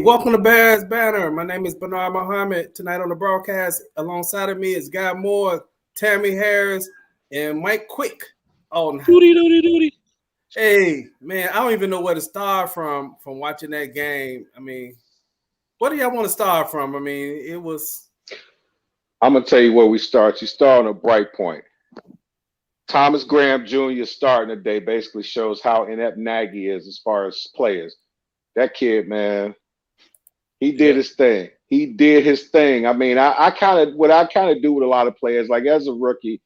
Welcome to Bears Banter. My name is Bernard Muhammad. Tonight on the broadcast, alongside of me is Guy Moore, Tammy Harris, and Mike Quick. Oh, doody. Hey, man, I don't even know where to start from watching that game. I mean, what do y'all want to start from? I mean, it was. I'm gonna tell you where we start. You start on a bright point. Thomas Graham Jr. starting today basically shows how inept Nagy is as far as players. That kid, man, he did his thing. He did his thing. I mean, I kind of do with a lot of players. Like as a rookie,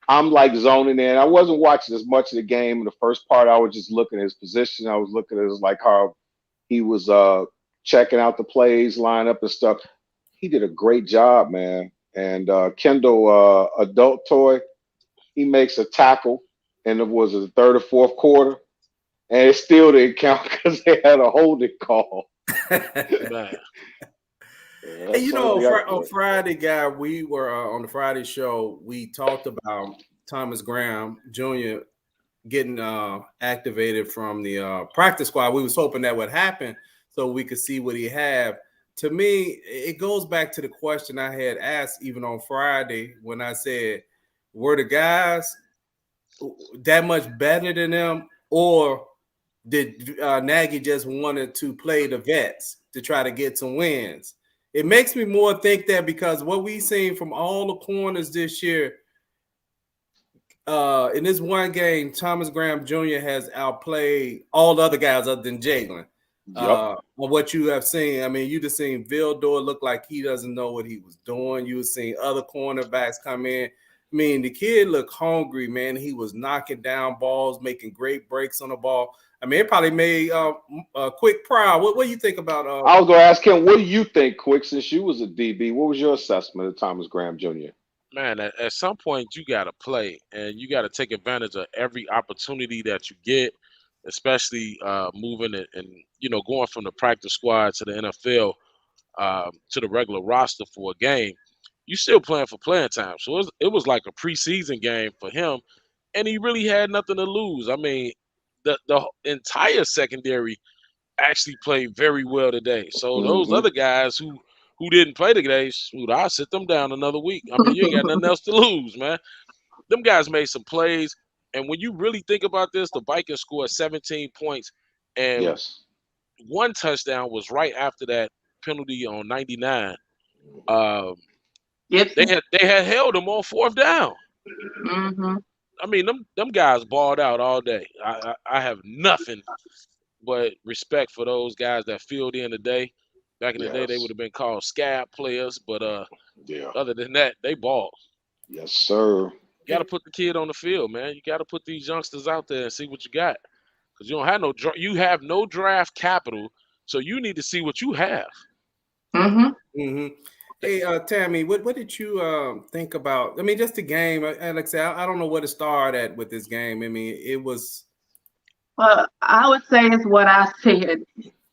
I'm like zoning in. I wasn't watching as much of the game in the first part. I was just looking at his position. I was looking at his like how he was checking out the plays, lineup and stuff. He did a great job, man. And Kendall, adult toy, he makes a tackle, and it was the third or fourth quarter, and it still didn't count because they had a holding call. Man. Hey, you know, on Friday, Guy, we were on the Friday show. We talked about Thomas Graham Jr. getting activated from the practice squad. We was hoping that would happen so we could see what he have. To me, it goes back to the question I had asked even on Friday when I said, were the guys that much better than them, or did Nagy just wanted to play the vets to try to get some wins? It makes me more think that because what we've seen from all the corners this year, in this one game, Thomas Graham Jr. has outplayed all the other guys other than Jalen. On what you have seen, I mean, you just seen Vildor look like he doesn't know what he was doing. You seen other cornerbacks come in. I mean, the kid looked hungry, man. He was knocking down balls, making great breaks on the ball. I mean, it probably made Quick proud. What do you think about? I was going to ask him, what do you think, Quick, since you was a DB? What was your assessment of Thomas Graham Jr.? Man, at some point you got to play, and you got to take advantage of every opportunity that you get, especially moving and going from the practice squad to the NFL to the regular roster for a game. You still playing for playing time, so it was like a preseason game for him, and he really had nothing to lose. I mean, the entire secondary actually played very well today. So those other guys who didn't play today, I'll sit them down another week. I mean, you ain't got nothing else to lose, man. Them guys made some plays, and when you really think about this, the Vikings scored 17 points, and one touchdown was right after that penalty on 99. They had held them on fourth down. I mean, them guys balled out all day. I have nothing but respect for those guys that filled in today. Back in the day, they would have been called scab players, but other than that, they balled. Yes, sir. You got to put the kid on the field, man. You got to put these youngsters out there and see what you got, because you have no draft capital, so you need to see what you have. Hey, Tammy, what did you think about? I mean, just the game. Alex, I don't know where to start at with this game. I mean, it was. Well, I would say it's what I said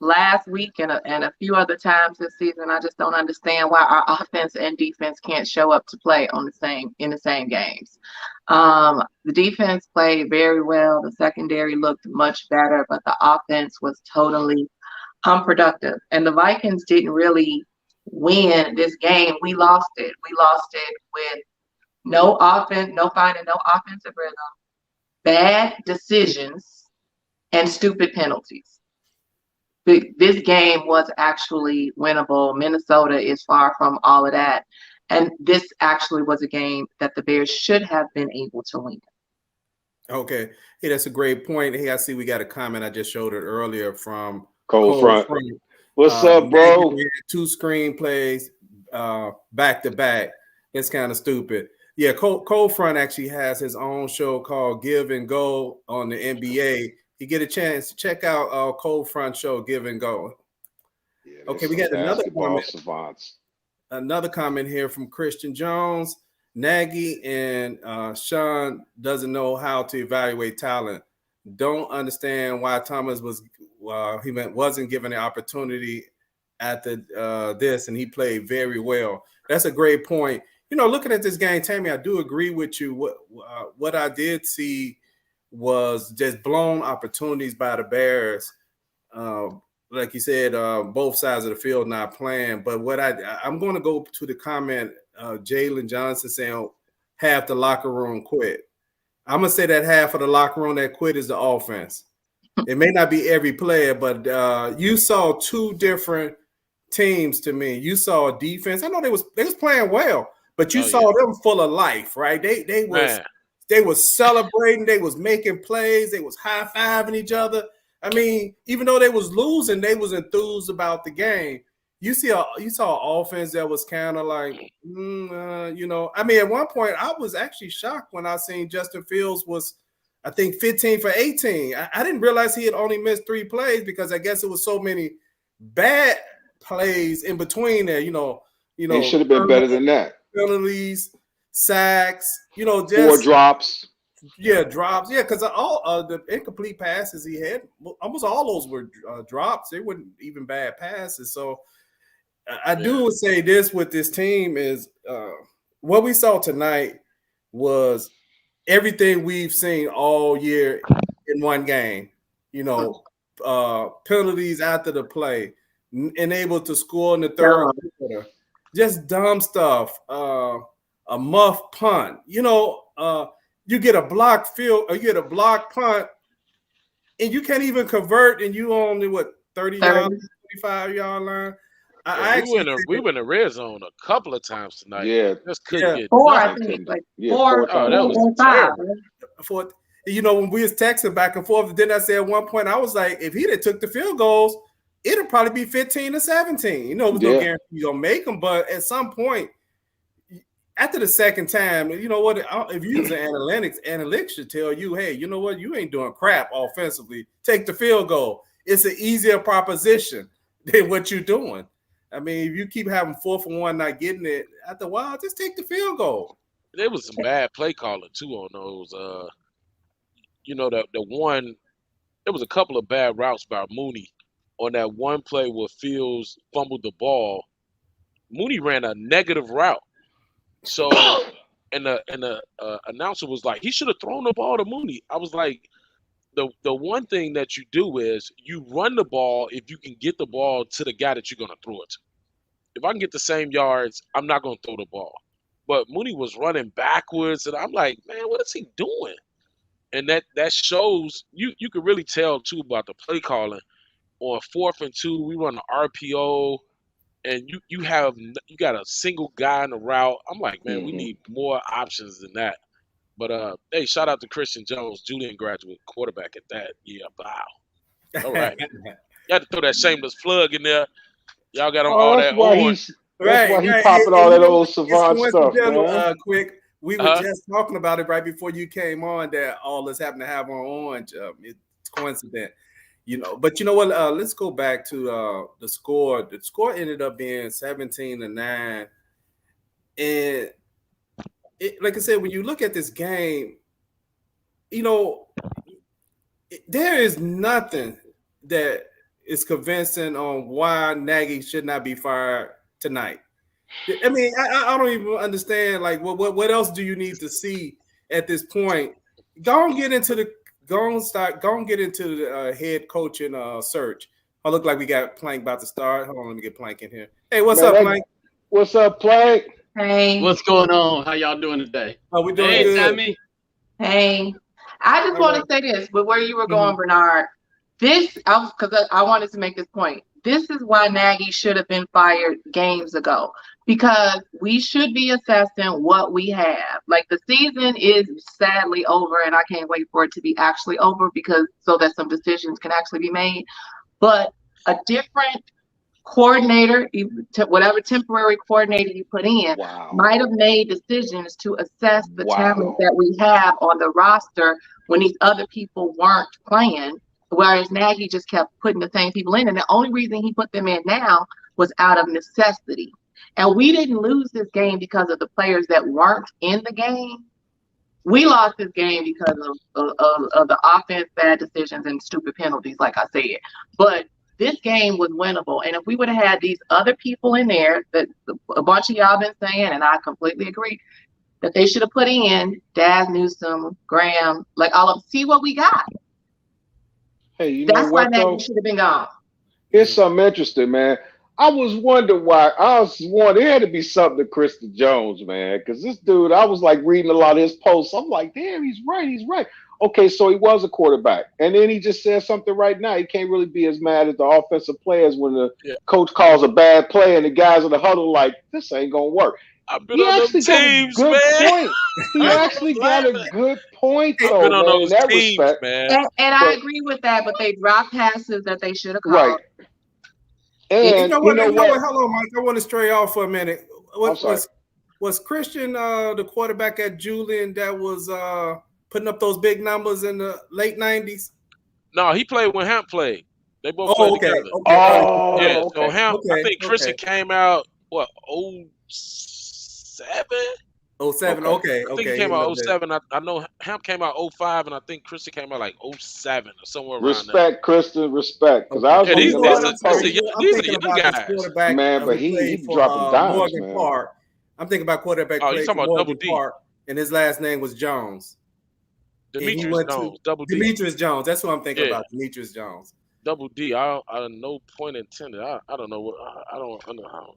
last week and a few other times this season. I just don't understand why our offense and defense can't show up to play in the same games. The defense played very well. The secondary looked much better, but the offense was totally unproductive. And the Vikings didn't really win this game. We lost it. We lost it with no offense, no offensive rhythm, bad decisions, and stupid penalties. This game was actually winnable. Minnesota is far from all of that. And this actually was a game that the Bears should have been able to win. Okay. Hey, that's a great point. Hey, I see we got a comment. I just showed it earlier from Cold Front. What's up, bro? We had 2 screenplays back to back. It's kind of stupid. Yeah, Cold Front actually has his own show called Give and Go on the NBA. You get a chance to check out Cold Front show, Give and Go. Yeah, okay, we got another comment. Savants. Another comment here from Christian Jones. Nagy and Sean doesn't know how to evaluate talent. Don't understand why Thomas wasn't given the opportunity at this, and he played very well. That's a great point. You know, looking at this game, Tammy, I do agree with you. What I did see was just blown opportunities by the Bears. like you said, both sides of the field not playing. But what I'm going to go to the comment, Jalen Johnson saying half the locker room quit. I'm going to say that half of the locker room that quit is the offense. It may not be every player, but you saw two different teams to me. You saw a defense. I know they was playing well, but you saw them full of life, right? They was celebrating. They was making plays. They was high-fiving each other. I mean, even though they was losing, they was enthused about the game. You saw an offense that was kind of like, you know. I mean, at one point, I was actually shocked when I seen Justin Fields was, I think, 15 for 18. I didn't realize he had only missed 3 plays because I guess it was so many bad plays in between there. You know. He should have been better than that. Penalties, sacks, you know, just 4 drops. Yeah, drops. Yeah, because all the incomplete passes he had, almost all those were drops. They weren't even bad passes. So I do say this with this team is what we saw tonight was everything we've seen all year in one game. You know, penalties after the play, and able to score in the third quarter. Just dumb stuff. A muff punt. You know, you get a blocked field or you get a blocked punt, and you can't even convert, and you only 30 yards, 35-yard line. We went in the red zone a couple of times tonight. Yeah, just couldn't get 4. I think like 4. Oh, that was terrible. 4. You know, when we was texting back and forth, then I said at one point I was like, if he'd have took the field goals, it'll probably be 15 or 17. You know, there's no guarantee you're gonna make them, but at some point. After the second time, you know what? If you use analytics should tell you, hey, you know what? You ain't doing crap offensively. Take the field goal. It's an easier proposition than what you're doing. I mean, if you keep having 4 for 1, not getting it, after a while, just take the field goal. There was some bad play calling too on those. You know, the one, there was a couple of bad routes by Mooney on that one play where Fields fumbled the ball. Mooney ran a negative route. So, and the announcer was like, he should have thrown the ball to Mooney. I was like, the one thing that you do is you run the ball if you can get the ball to the guy that you're going to throw it to. If I can get the same yards, I'm not going to throw the ball. But Mooney was running backwards, and I'm like, man, what is he doing? And that shows you could really tell too about the play calling. On 4th and 2, we run an RPO. And you got a single guy in the route. I'm like, man, we need more options than that. But hey, shout out to Christian Jones, Julian graduate quarterback at that. Yeah, wow. All right. You had to throw that shameless plug in there. Y'all got on all that orange. That's why he popping all that old Savant stuff, man. Quick, we were just talking about it right before you came on that all this happened to have on orange. It's coincident. You know, but you know what? Let's go back to the score. The score ended up being 17-9, and like I said, when you look at this game, you know, there is nothing that is convincing on why Nagy should not be fired tonight. I mean, I don't even understand. Like, what else do you need to see at this point? Go and get into the. Go and get into the head coaching search. I look like we got Plank about to start. Hold on, let me get Plank in here. Hey, what's up, Plank? What's up, Plank? Hey. What's going on? How y'all doing today? Oh, we doing good. Sammy. Hey. I just want to say this, but where you were going, Bernard, because I wanted to make this point. This is why Nagy should have been fired games ago, because we should be assessing what we have. Like, the season is sadly over, and I can't wait for it to be actually over so that some decisions can actually be made. But a different coordinator, whatever temporary coordinator you put in, might have made decisions to assess the talent that we have on the roster when these other people weren't playing. Whereas Nagy just kept putting the same people in. And the only reason he put them in now was out of necessity. And we didn't lose this game because of the players that weren't in the game. We lost this game because of the offense, bad decisions, and stupid penalties, like I said. But this game was winnable. And if we would have had these other people in there that a bunch of y'all been saying, and I completely agree, that they should have put in Daz Newsome, Graham, like all of them, see what we got. Hey, That's why Nagy should have been gone. Here's something interesting, man. I was wondering why. There had to be something to Krista Jones, man, because this dude, I was like reading a lot of his posts. I'm like, damn, he's right. Okay, so he was a quarterback, and then he just said something right now. He can't really be as mad at the offensive players when the coach calls a bad play, and the guys in the huddle like, this ain't gonna work. He actually got a good point. He actually got a good point, though, man, in that respect. Man. And I agree with that, but they dropped passes that they should have called. Right. And you know what? Hold on, Mike. I want to stray off for a minute. Was Christian the quarterback at Julian that was putting up those big numbers in the late 90s? No, he played when Hamp played. They both played together. So Hamp, I think Christian came out, 07? 07, okay. I think he came out 07. I know Hamp came out 05, and I think Christian came out like 07 or somewhere around there. Respect, Kristen, respect. Because I was these are young guys. Man, but he dropping dimes, Morgan man. Park. I'm thinking about quarterback played for Morgan Park, and his last name was Jones. Demetrius Jones, Double D. Demetrius Jones. That's what I'm thinking about. Demetrius Jones. Double D. I no point intended. I don't know what. I don't know how.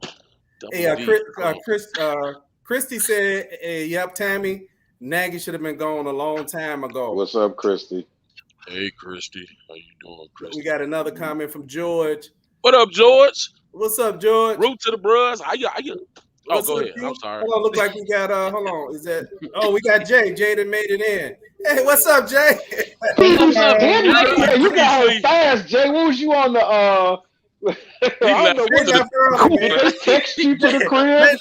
Christy said, "Yep, Tammy, Nagy should have been gone a long time ago." What's up, Christy? Hey, Christy. How you doing, Christy? We got another comment from George. What up, George? What's up, George? Root to the Bros. How you? Oh, go ahead. I'm sorry. Hold on, look like we got hold on. Is that we got Jay. Jay that made it in. Hey, what's up, Jay? What's up, you got her fast, Jay. What was you on the I don't know what they text you to the crib.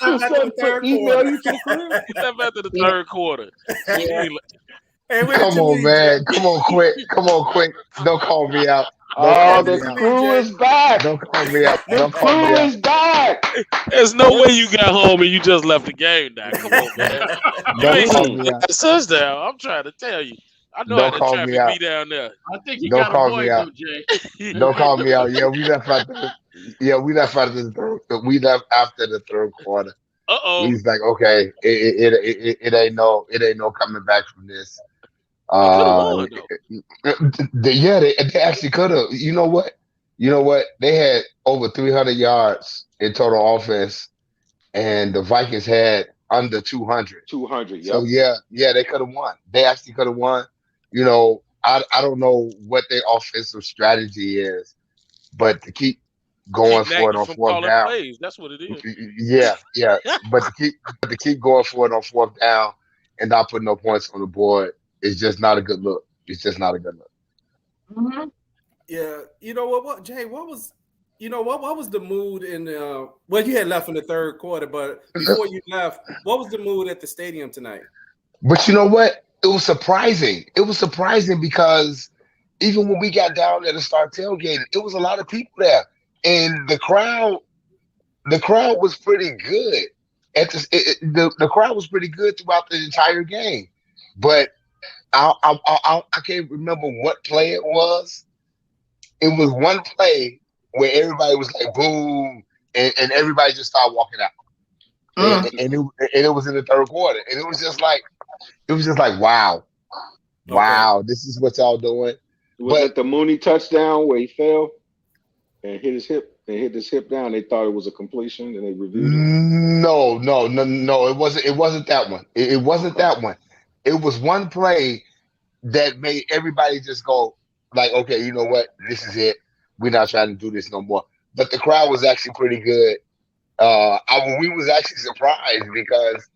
Email you to the crib. He left after the third quarter. Come on, man. Come on, quick. Don't call me out. The crew is back. Don't call me out. The crew is back. There's no way you got home and you just left the game now. Come on, man. You ain't get that touchdown. I'm trying to tell you. I know how the traffic be down there. I think you got a point, though, Jay. Don't call me out. Yeah, we left after the third quarter. He's like, okay, it ain't no coming back from this. They actually could have. You know what? They had over 300 yards in total offense, and the Vikings had under 200. 200. Yep. So they could have won. They actually could have won. I don't know what their offensive strategy is, but to keep going for it on fourth down. Plays. That's what it is. Yeah. but to keep going for it on fourth down and not put no points on the board is just not a good look. It's just not a good look. Mm-hmm. Yeah. You know what, Jay? What was the mood in you had left in the third quarter, but before you left, what was the mood at the stadium tonight? But you know what? It was surprising. It was surprising because even when we got down there to start tailgating, it was a lot of people there. And the crowd was pretty good. The crowd was pretty good throughout the entire game. But I can't remember what play it was. It was one play where everybody was like boom, and everybody just started walking out. And it was in the third quarter, and it was just like wow, this is what y'all doing. Was it the Mooney touchdown where he fell and hit his hip? They hit his hip down. They thought it was a completion, and they reviewed it. No. It wasn't. It wasn't that one. It wasn't that one. It was one play that made everybody just go like, okay, you know what? This is it. We're not trying to do this no more. But the crowd was actually pretty good. We was actually surprised because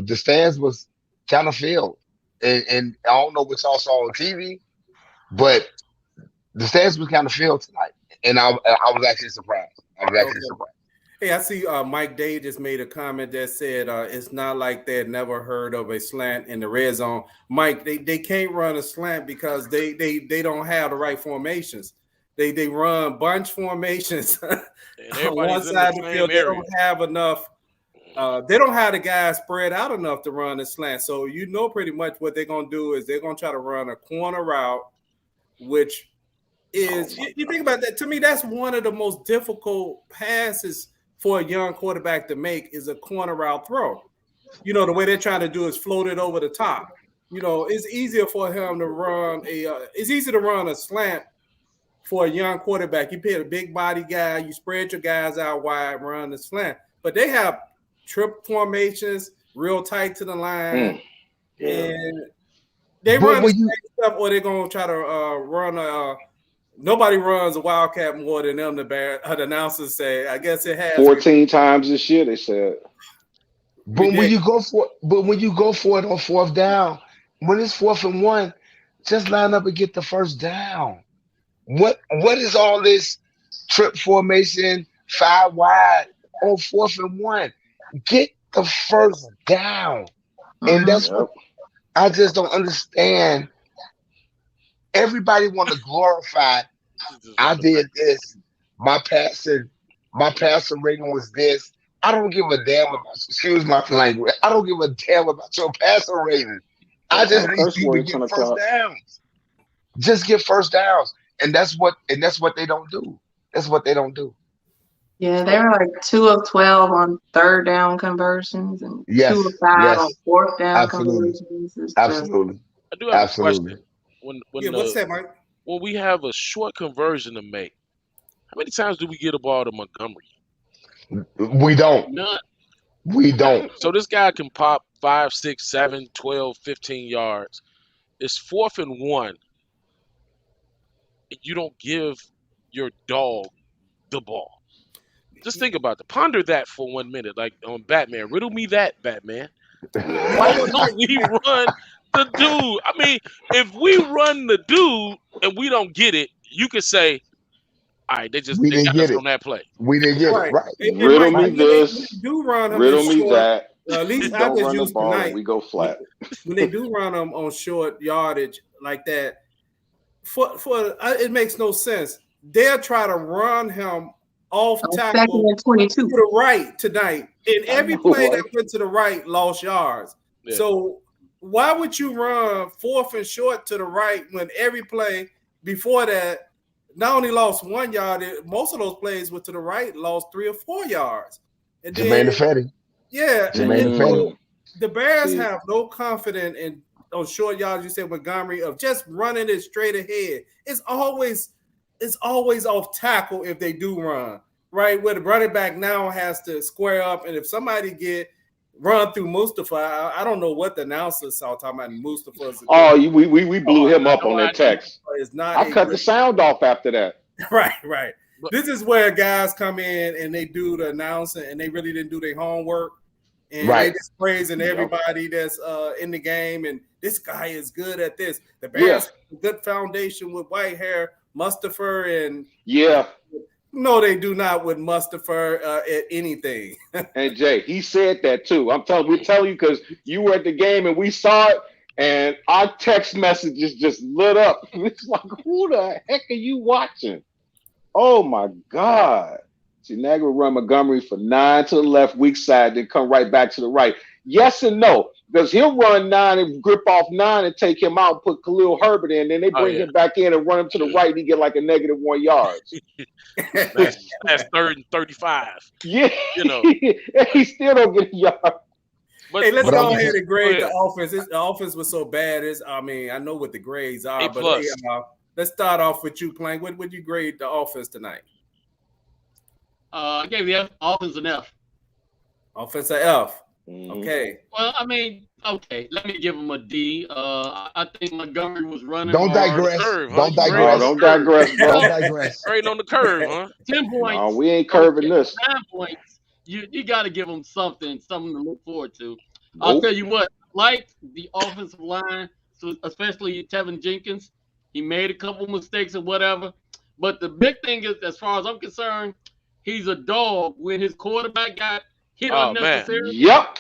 the stands was kind of filled, and I don't know what y'all saw on TV, but the stands was kind of filled tonight, and I was actually surprised. Hey, I see Mike Day just made a comment that said it's not like they had never heard of a slant in the red zone. Mike, they can't run a slant because they don't have the right formations. They run bunch formations on one side of the field. They don't have enough. They don't have the guys spread out enough to run the slant. So pretty much what they're gonna do is they're gonna try to run a corner route, which is you think about that. To me, that's one of the most difficult passes for a young quarterback to make is a corner route throw. The way they're trying to do is float it over the top. It's easier for him to run it's easy to run a slant for a young quarterback. You pick a big body guy, you spread your guys out wide, run the slant. But they have trip formations, real tight to the line, and they run the same stuff, or they're gonna try to run. Nobody runs a Wildcat more than them. The announcers say. I guess it has 14 times this year. They said. But when you go for it on fourth down, when it's 4th and 1, just line up and get the first down. What is all this trip formation 5 wide on 4th and 1? Get the first down. And that's what I just don't understand. Everybody want to glorify. I did this. My passing rating was this. I don't give a damn about. Excuse my language. I don't give a damn about your passing rating. I just need you to get first downs. Just get first downs, and that's what they don't do. That's what they don't do. Yeah, they were like 2 of 12 on 3rd down conversions and 2 of 5 on 4th down conversions. Absolutely. I do have a question. What's that, Mike? When we have a short conversion to make, how many times do we get a ball to Montgomery? We don't. None. We don't. So this guy can pop 5, 6, 7, 12, 15 yards. It's 4th and 1. And you don't give your dog the ball. Just think about it. Ponder that for 1 minute, like on Batman. Riddle me that, Batman. Why don't we run the dude? I mean, if we run the dude and we don't get it, you could say, all right, they got us on that play. We didn't get it. Right. Riddle me this. Do run them riddle me that. At least I don't just run use the ball tonight. We go flat. When they do run them on short yardage like that, it makes no sense. They'll try to run him off tackle 2nd and 22 to the right tonight. And every play that went to the right lost yards. Yeah. So why would you run 4th and short to the right when every play before that not only lost 1 yard, most of those plays were to the right, lost 3 or 4 yards. And Jermaine Ifedi. Yeah. The Bears have no confidence in those short yards, you said Montgomery, of just running it straight ahead. It's always off tackle if they do run, right? Where the running back now has to square up, and if somebody get run through Mustafa, I don't know what the announcers saw talking about Mustafa. We blew him up on that text. I cut the sound off after that. Right. This is where guys come in and they do the announcing and they really didn't do their homework. And they just praising everybody that's in the game, and this guy is good at this. The Bears have a good foundation with Whitehair, Mustafa, and no, they do not with Mustafa at anything. And Jay, he said that too. We're telling you because you were at the game and we saw it, and our text messages just lit up. It's like, who the heck are you watching? Oh my God. See, Nagy will run Montgomery for 9 to the left, weak side, then come right back to the right. Yes and no, because he'll run 9 and grip off 9 and take him out and put Khalil Herbert in. Then they bring him back in and run him to the right, and he get like a -1 yards. That's 3rd and 35. Yeah, he still don't get a yard. Hey, let's go ahead and grade the offense. The offense was so bad. I know what the grades are, but let's start off with you, Plank. What would you grade the offense tonight? I gave the offense an F. Offense an F. Okay. Well, I mean, okay. Let me give him a D. I think Montgomery was running. Don't digress. Don't digress. Right on the curve, huh? 10 points. No, we ain't curving this. 9 points. You got to give him something to look forward to. I'll tell you what. Like the offensive line, so especially Tevin Jenkins, he made a couple mistakes or whatever. But the big thing is, as far as I'm concerned, he's a dog when his quarterback got hit unnecessarily. Yep.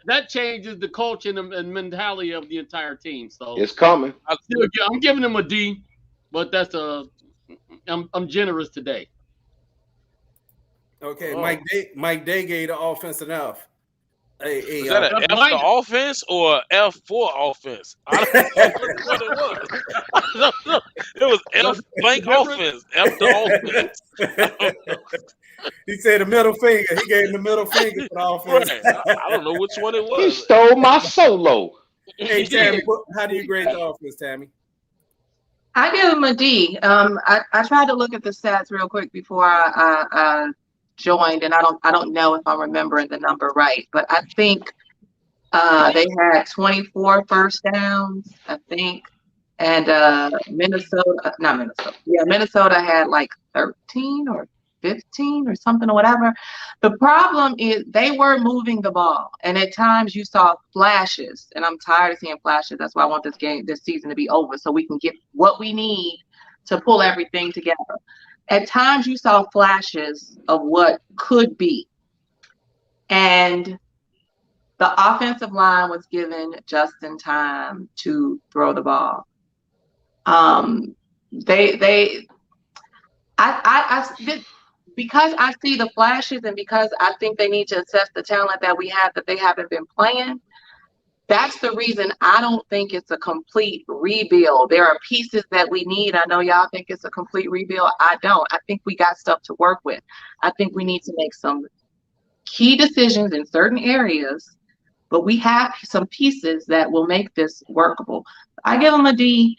That changes the culture and mentality of the entire team. So it's coming. I'm giving him a D, but I'm generous today. Okay, Mike Day gave the offense an F. Is that an F to offense or an F for offense? I don't know what it was. I don't know. It was F blank offense. F to offense. He said the middle finger. He gave him the middle finger for the offense. Right. I don't know which one it was. He stole my solo. Hey, Tammy, how do you grade the offense, Tammy? I give him a D. I tried to look at the stats real quick before I joined, and I don't know if I'm remembering the number right, but I think they had 24 first downs, I think, and Minnesota had like 13 or 15 or something or whatever. The problem is they were moving the ball, and at times you saw flashes, and I'm tired of seeing flashes. That's why I want this season to be over so we can get what we need to pull everything together. At times you saw flashes of what could be, and the offensive line was given just in time to throw the ball. Because I see the flashes and because I think they need to assess the talent that we have that they haven't been playing. That's the reason I don't think it's a complete rebuild. There are pieces that we need. I know y'all think it's a complete rebuild. I don't. I think we got stuff to work with. I think we need to make some key decisions in certain areas, but we have some pieces that will make this workable. I give them a D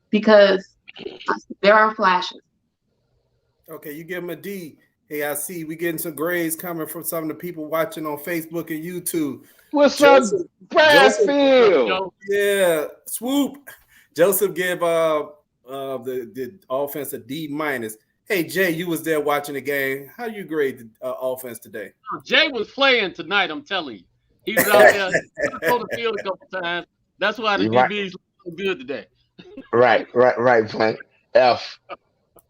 because there are flashes. Okay, you give them a D. Hey, I see we getting some grades coming from some of the people watching on Facebook and YouTube. What's up, Bradfield? Yeah, swoop. Joseph gave the offense a D minus. Hey, Jay, you was there watching the game. How you grade the offense today? Jay was playing tonight, I'm telling you. He was out there on the field a couple times. That's why the DBs look good today. Right, Frank. F.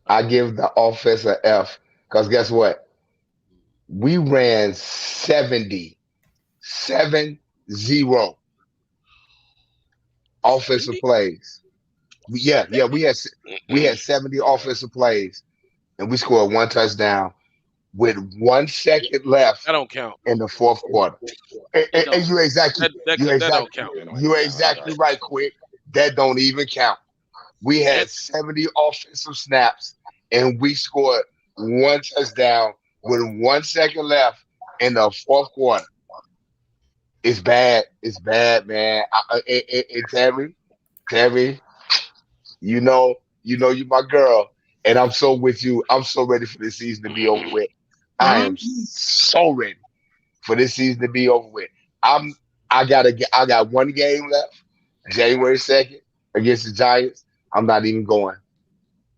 I give the offense an F because guess what? We ran 70 offensive plays. We had 70 offensive plays, and we scored one touchdown with 1 second left. That don't count in the fourth quarter. And you're exactly right, Quick. That don't even count. We had 70 offensive snaps, and we scored one touchdown with 1 second left in the fourth quarter. It's bad. It's bad, man. Tammy, you know you're my girl, and I'm so with you. I'm so ready for this season to be over with. I am so ready for this season to be over with. I got one game left, January 2nd against the Giants. I'm not even going.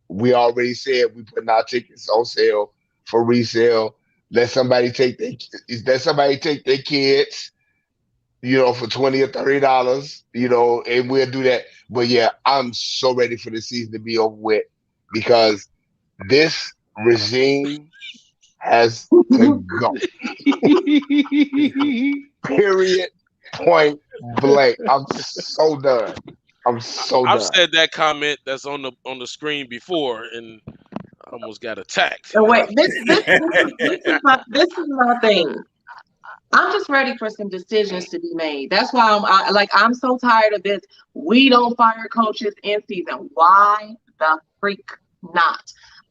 We already said we putting our tickets on sale for resale. Let somebody take their kids, for $20 or $30, and we'll do that. But yeah, I'm so ready for the season to be over with because this regime has to go. Period. Point blank. I'm so done. I've said that comment that's on the screen before and almost got attacked. So wait, this is my thing. I'm just ready for some decisions to be made. That's why I'm so tired of this. We don't fire coaches in season. Why the freak not?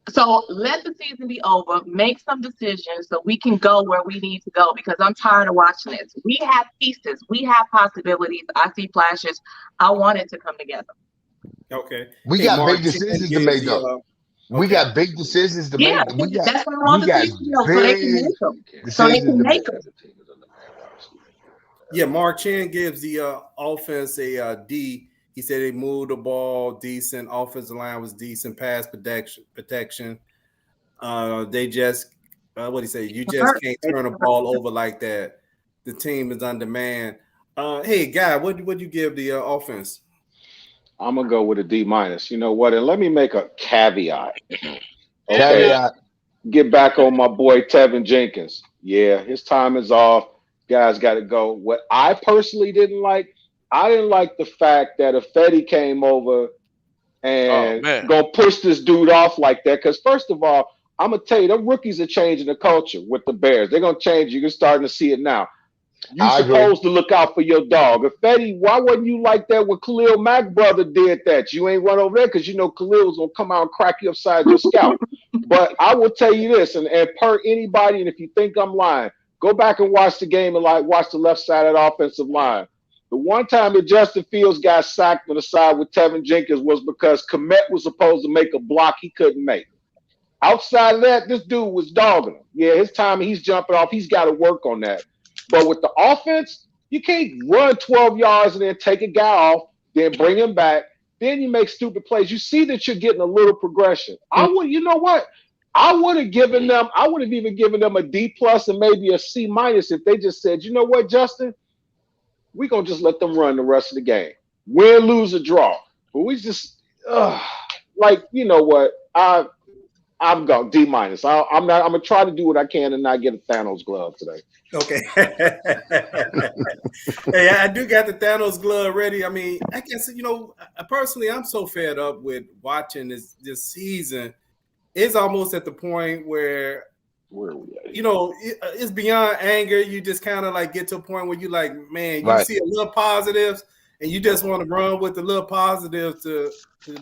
So let the season be over. Make some decisions so we can go where we need to go because I'm tired of watching this. We have pieces. We have possibilities. I see flashes. I want it to come together. Okay. We got big decisions to make, though. We got big decisions to make. That's what I want to see. So they can make them. So they can make them. Yeah, Mark Chan gives the offense a D. He said they moved the ball decent. Offensive line was decent. Pass protection. They just, what do you say? You just can't turn a ball over like that. The team is on demand. Hey, Guy, what you give the offense? I'm going to go with a D minus. You know what? And let me make a caveat. Okay. Get back on my boy Tevin Jenkins. Yeah, his time is off. Guys got to go. What I personally didn't like, I didn't like the fact that Ifedi came over and gonna push this dude off like that. Because first of all, I'm gonna tell you, them rookies are changing the culture with the Bears. They're gonna change. You're starting to see it now. You're supposed to look out for your dog. Ifedi, why wasn't you like that when Khalil Mack's brother did that? You ain't run over there because you know Khalil was gonna come out and crack you upside your scalp. But I will tell you this, and per anybody, and if you think I'm lying, go back and watch the game and watch the left side of the offensive line. The one time that Justin Fields got sacked on the side with Tevin Jenkins was because Kmet was supposed to make a block he couldn't make. Outside of that, this dude was dogging him. Yeah, his timing, he's jumping off. He's got to work on that. But with the offense, you can't run 12 yards and then take a guy off, then bring him back. Then you make stupid plays. You see that you're getting a little progression. You know what? I would have even given them a D plus and maybe a C minus if they just said, you know what, Justin? We're going to just let them run the rest of the game. Win, lose, or draw. But we just, you know what? I've got D minus. I'm gonna try to do what I can and not get a Thanos glove today. Okay. Hey, I do got the Thanos glove ready. I mean, I guess personally, I'm so fed up with watching this season. It's almost at the point where it's beyond anger. You just kind of like get to a point where you like, man, you see a little positives, and you just want to run with the little positives to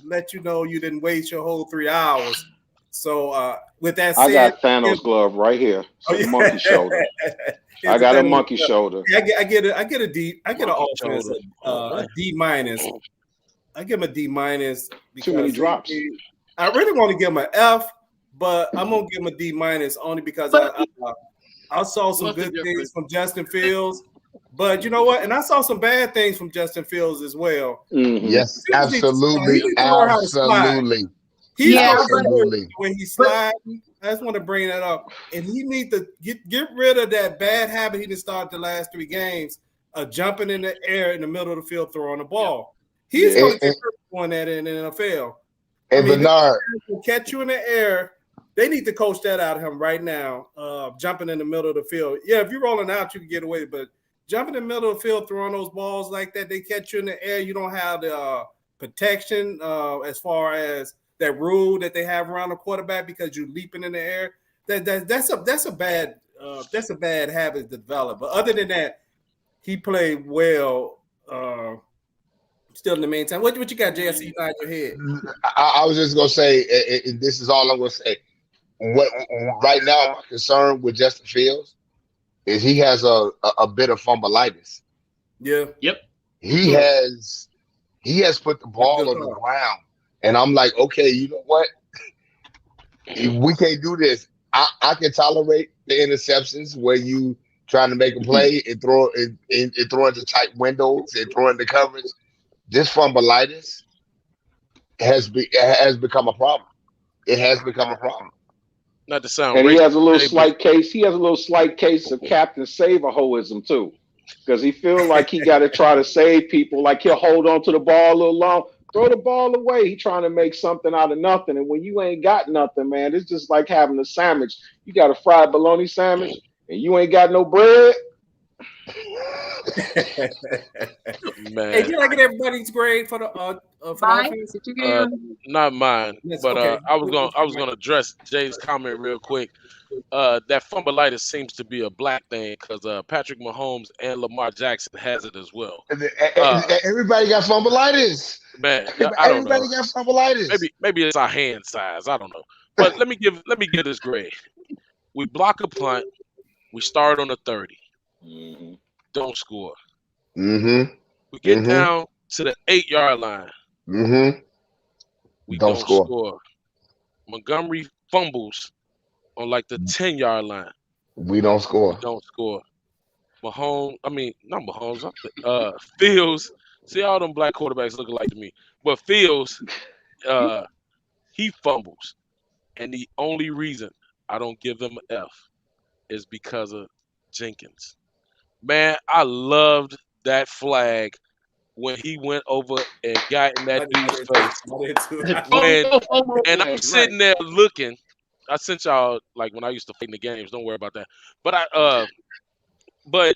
let you know you didn't waste your whole 3 hours. So with that said, I got Thanos glove right here. Monkey shoulder. I got a monkey shoulder. I get a D. I get an offense a D minus. I give him a D minus because too many drops. I really want to give him an F, but I'm gonna give him a D minus only because I saw some good things from Justin Fields. But you know what? And I saw some bad things from Justin Fields as well. Mm-hmm. Yes, absolutely. Absolutely. Absolutely. When he slides, I just want to bring that up. And he needs to get rid of that bad habit he just started the last 3 games of jumping in the air in the middle of the field throwing the ball. He's going to get doing that in the NFL. And Bernard will catch you in the air. They need to coach that out of him right now. Jumping in the middle of the field. Yeah, if you're rolling out, you can get away. But jumping in the middle of the field, throwing those balls like that, they catch you in the air. You don't have the protection as far as that rule that they have around the quarterback because you're leaping in the air. That's a bad habit to develop. But other than that, he played well. Still in the meantime, what you got, JSC? You got your head. I was just gonna say, this is all I'm gonna say. Right now, my concern with Justin Fields is he has a bit of fumbleitis. Yeah. Yep. He has put the ball on the ground. And I'm like, okay, you know what? We can't do this. I can tolerate the interceptions where you trying to make a play and throw into tight windows and throw into coverage. This fumbleitis has become a problem. It has become a problem. Not to sound, and he has a little slight case. He has a little slight case of Captain Save-a-hoism too, because he feels like he got to try to save people. Like he'll hold on to the ball a little long. Throw the ball away. He trying to make something out of nothing. And when you ain't got nothing, man, it's just like having a sandwich. You got a fried bologna sandwich and you ain't got no bread. Man. Hey, can I get everybody's grade for the offense? Did you get not mine, yes, but okay. I was gonna address Jay's comment real quick. That fumbleitis seems to be a black thing because Patrick Mahomes and Lamar Jackson has it as well. Everybody got fumbleitis. Man, I don't know. Everybody got fumbleitis. Maybe it's our hand size. I don't know. But let me give this grade. We block a punt. We start on the 30. Mm-hmm. Don't score. Mm-hmm. We get down to the 8-yard line. Mm-hmm. We don't score. Montgomery fumbles on like the 10-yard line. We don't score. Don't score. Fields. See all them black quarterbacks looking like to me. But Fields, he fumbles. And the only reason I don't give him an F is because of Jenkins. Man, I loved that flag when he went over and got in that dude's face. And I'm sitting there looking. I sent y'all like when I used to play in the games. Don't worry about that. But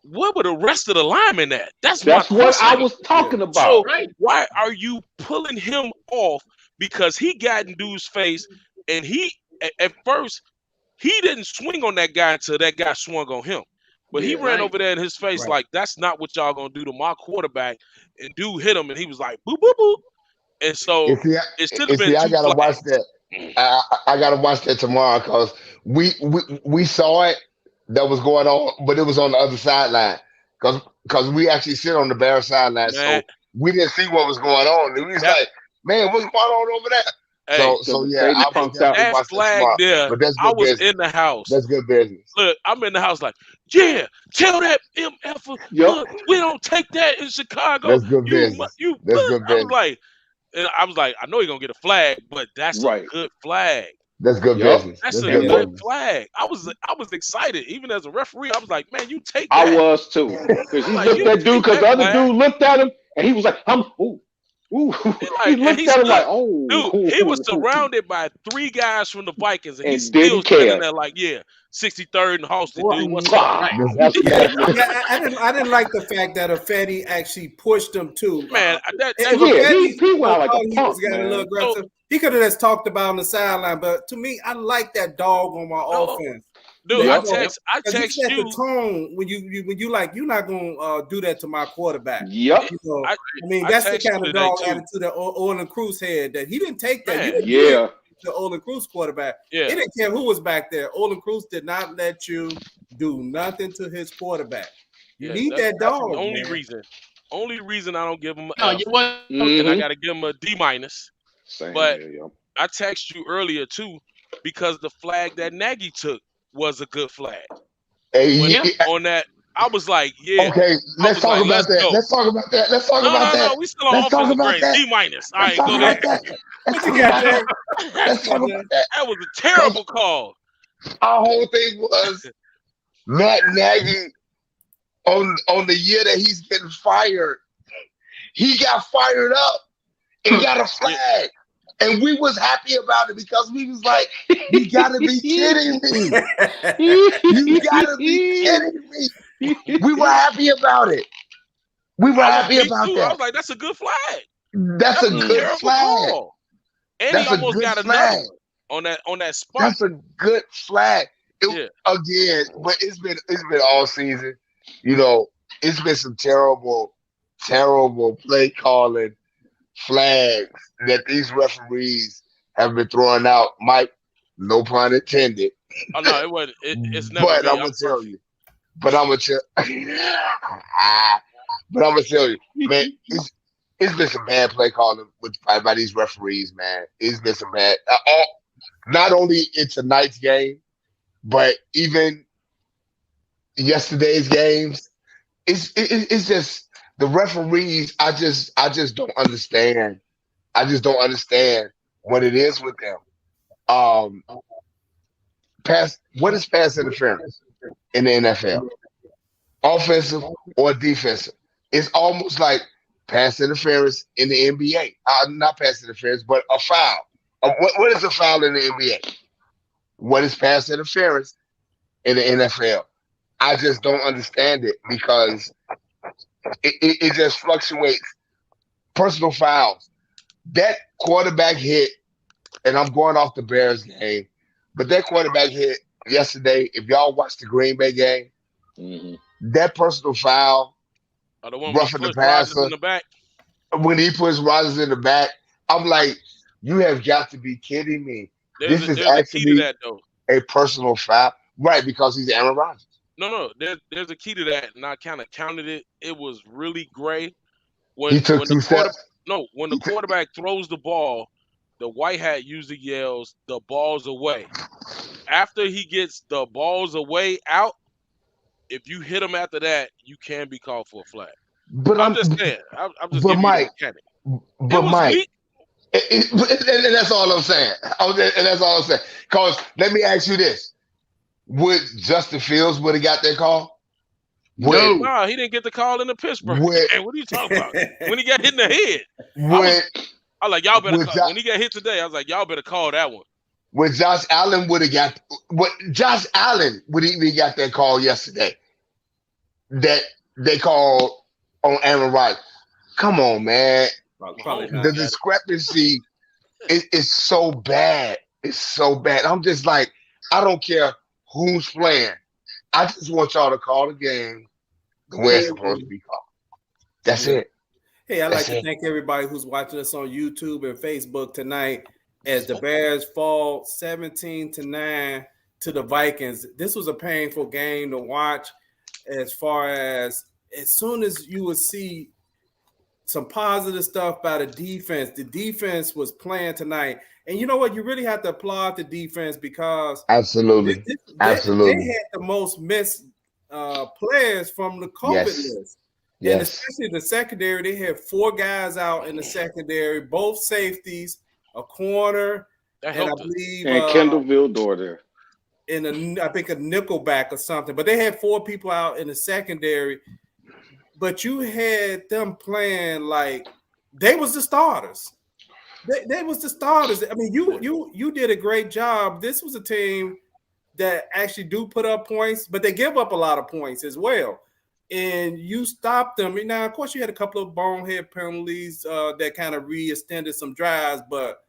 what were the rest of the linemen at? That's what I was talking about. So why are you pulling him off? Because he got in dude's face, and he at first he didn't swing on that guy until that guy swung on him. But he ran over there in his face like, that's not what y'all gonna do to my quarterback. And dude hit him, and he was like, boop, boop, boop. And so it should have been. I gotta watch that. I gotta watch that tomorrow because we saw it that was going on, but it was on the other sideline. because we actually sit on the Bears sideline, so we didn't see what was going on. And we was like, man, what's going on over there? Hey, so yeah, I was that flag there. but that's I good was business. in the house. That's good business. Look, I'm in the house like, yeah, tell that MF, look, we don't take that in Chicago. That's good business. That's good business. I was like, I know you're gonna get a flag, but that's a good flag. That's good business. That's a good flag. I was excited. Even as a referee, I was like, man, you take that. I was too. Because he looked at dude, because the other dude looked at him and he was like, ooh. He looked at him like, oh. Dude, he was surrounded by 3 guys from the Vikings, and he's still standing there like, 63rd and Halston, dude. What's up? I didn't like the fact that Ifedi actually pushed him too. Man, he went like a punk, a little aggressive. He could have just talked about on the sideline, but to me, I like that dog on my offense. Dude, I text you. The tone when you like, you're not gonna do that to my quarterback. Yep. I mean, that's the kind of dog attitude that Olin Cruz had. That he didn't take that. The Olin Cruz quarterback. Yeah. He didn't care who was back there. Olin Cruz did not let you do nothing to his quarterback. You need that dog. The only reason I don't give him an F, and I gotta give him a D-. But I texted you earlier too, because the flag that Nagy took was a good flag. On that, I was like, okay, let's talk about that. Let's talk about that. No, we still on offensive grade. D-. All right, go ahead. Let's talk about that. That was a terrible call. Our whole thing was Matt Nagy on the year that he's been fired. He got fired up and got a flag. And we was happy about it because we was like, you gotta be kidding me. You gotta be kidding me. We were happy about it. We were happy about that. I was like, that's a good flag. That's a good flag. And he almost got another on that spot. That's a good flag. Again, but it's been all season. You know, it's been some terrible play calling flags that these referees have been throwing out. Mike, no pun intended. Oh no, it wasn't. It's never. But I'm gonna tell you. But I'm gonna tell you, man. It's been some bad play calling by these referees, man. It's been some bad. Not only in tonight's game, but even yesterday's games. It's just the referees. I just don't understand. I just don't understand what it is with them. What is pass interference in the NFL? Offensive or defensive? It's almost like pass interference in the NBA. Not pass interference, but a foul. What is a foul in the NBA? What is pass interference in the NFL? I just don't understand it because it just fluctuates. Personal fouls. That quarterback hit, and I'm going off the Bears game, but that quarterback hit yesterday, if y'all watched the Green Bay game, that personal foul, roughing the passer, in the back. When he puts Rodgers in the back, I'm like, you have got to be kidding me. This is actually a personal foul. Right, because he's Aaron Rodgers. No, there's a key to that, and I kind of counted it. It was really gray. He took 2 steps. When the quarterback throws the ball, the white hat usually yells, "The ball's away." After he gets the balls away out, if you hit him after that, you can be called for a flag. But I'm just saying. I'm just but giving Mike, you the mechanic. But Mike, and that's all I'm saying. And that's all I'm saying. Because let me ask you this. Would Justin Fields would have got that call? No, he didn't get the call in the Pittsburgh. Hey, what are you talking about? When he got hit in the head. I was like, y'all better call. When he got hit today, I was like, y'all better call that one. When Josh Allen would have got Josh Allen would even got that call yesterday. That they called on Aaron Rodgers. Come on, man. The discrepancy is so bad. It's so bad. I'm just like, I don't care who's playing. I just want y'all to call the game the way it's supposed to be called. That's it. Hey, I'd like to thank everybody who's watching us on YouTube and Facebook tonight as the Bears fall 17-9 to the Vikings. This was a painful game to watch as far as as soon as you would see some positive stuff by the defense was playing tonight. And you know what? You really have to applaud the defense because absolutely, they had the most missed players from the COVID list. Yes. And especially the secondary, they had 4 guys out in the secondary, both safeties, a corner, and I believe Kendall Vildor there. I think a nickelback or something. But they had 4 people out in the secondary. But you had them playing like they was the starters. They was the starters. I mean, you did a great job. This was a team that actually do put up points, but they give up a lot of points as well. And you stopped them. Now, of course, you had a couple of bonehead penalties that kind of re-extended some drives, but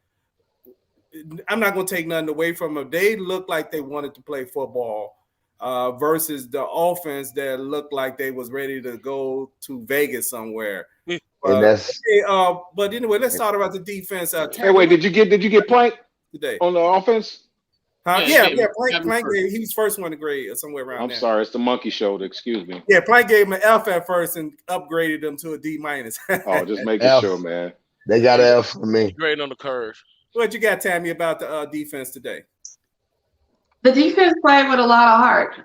I'm not going to take nothing away from them. They looked like they wanted to play football versus the offense that looked like they was ready to go to Vegas somewhere. But anyway, let's talk about the defense. Hey, wait, did you get Plank today on the offense? Yeah, Plank gave, he was first one to grade or somewhere around there. I'm sorry, it's the monkey shoulder. Excuse me. Yeah, Plank gave him an F at first and upgraded him to a D-. Oh, just making sure, man. They got an F for me. Grade on the curve. What you got, Tammy, about the defense today? The defense played with a lot of heart.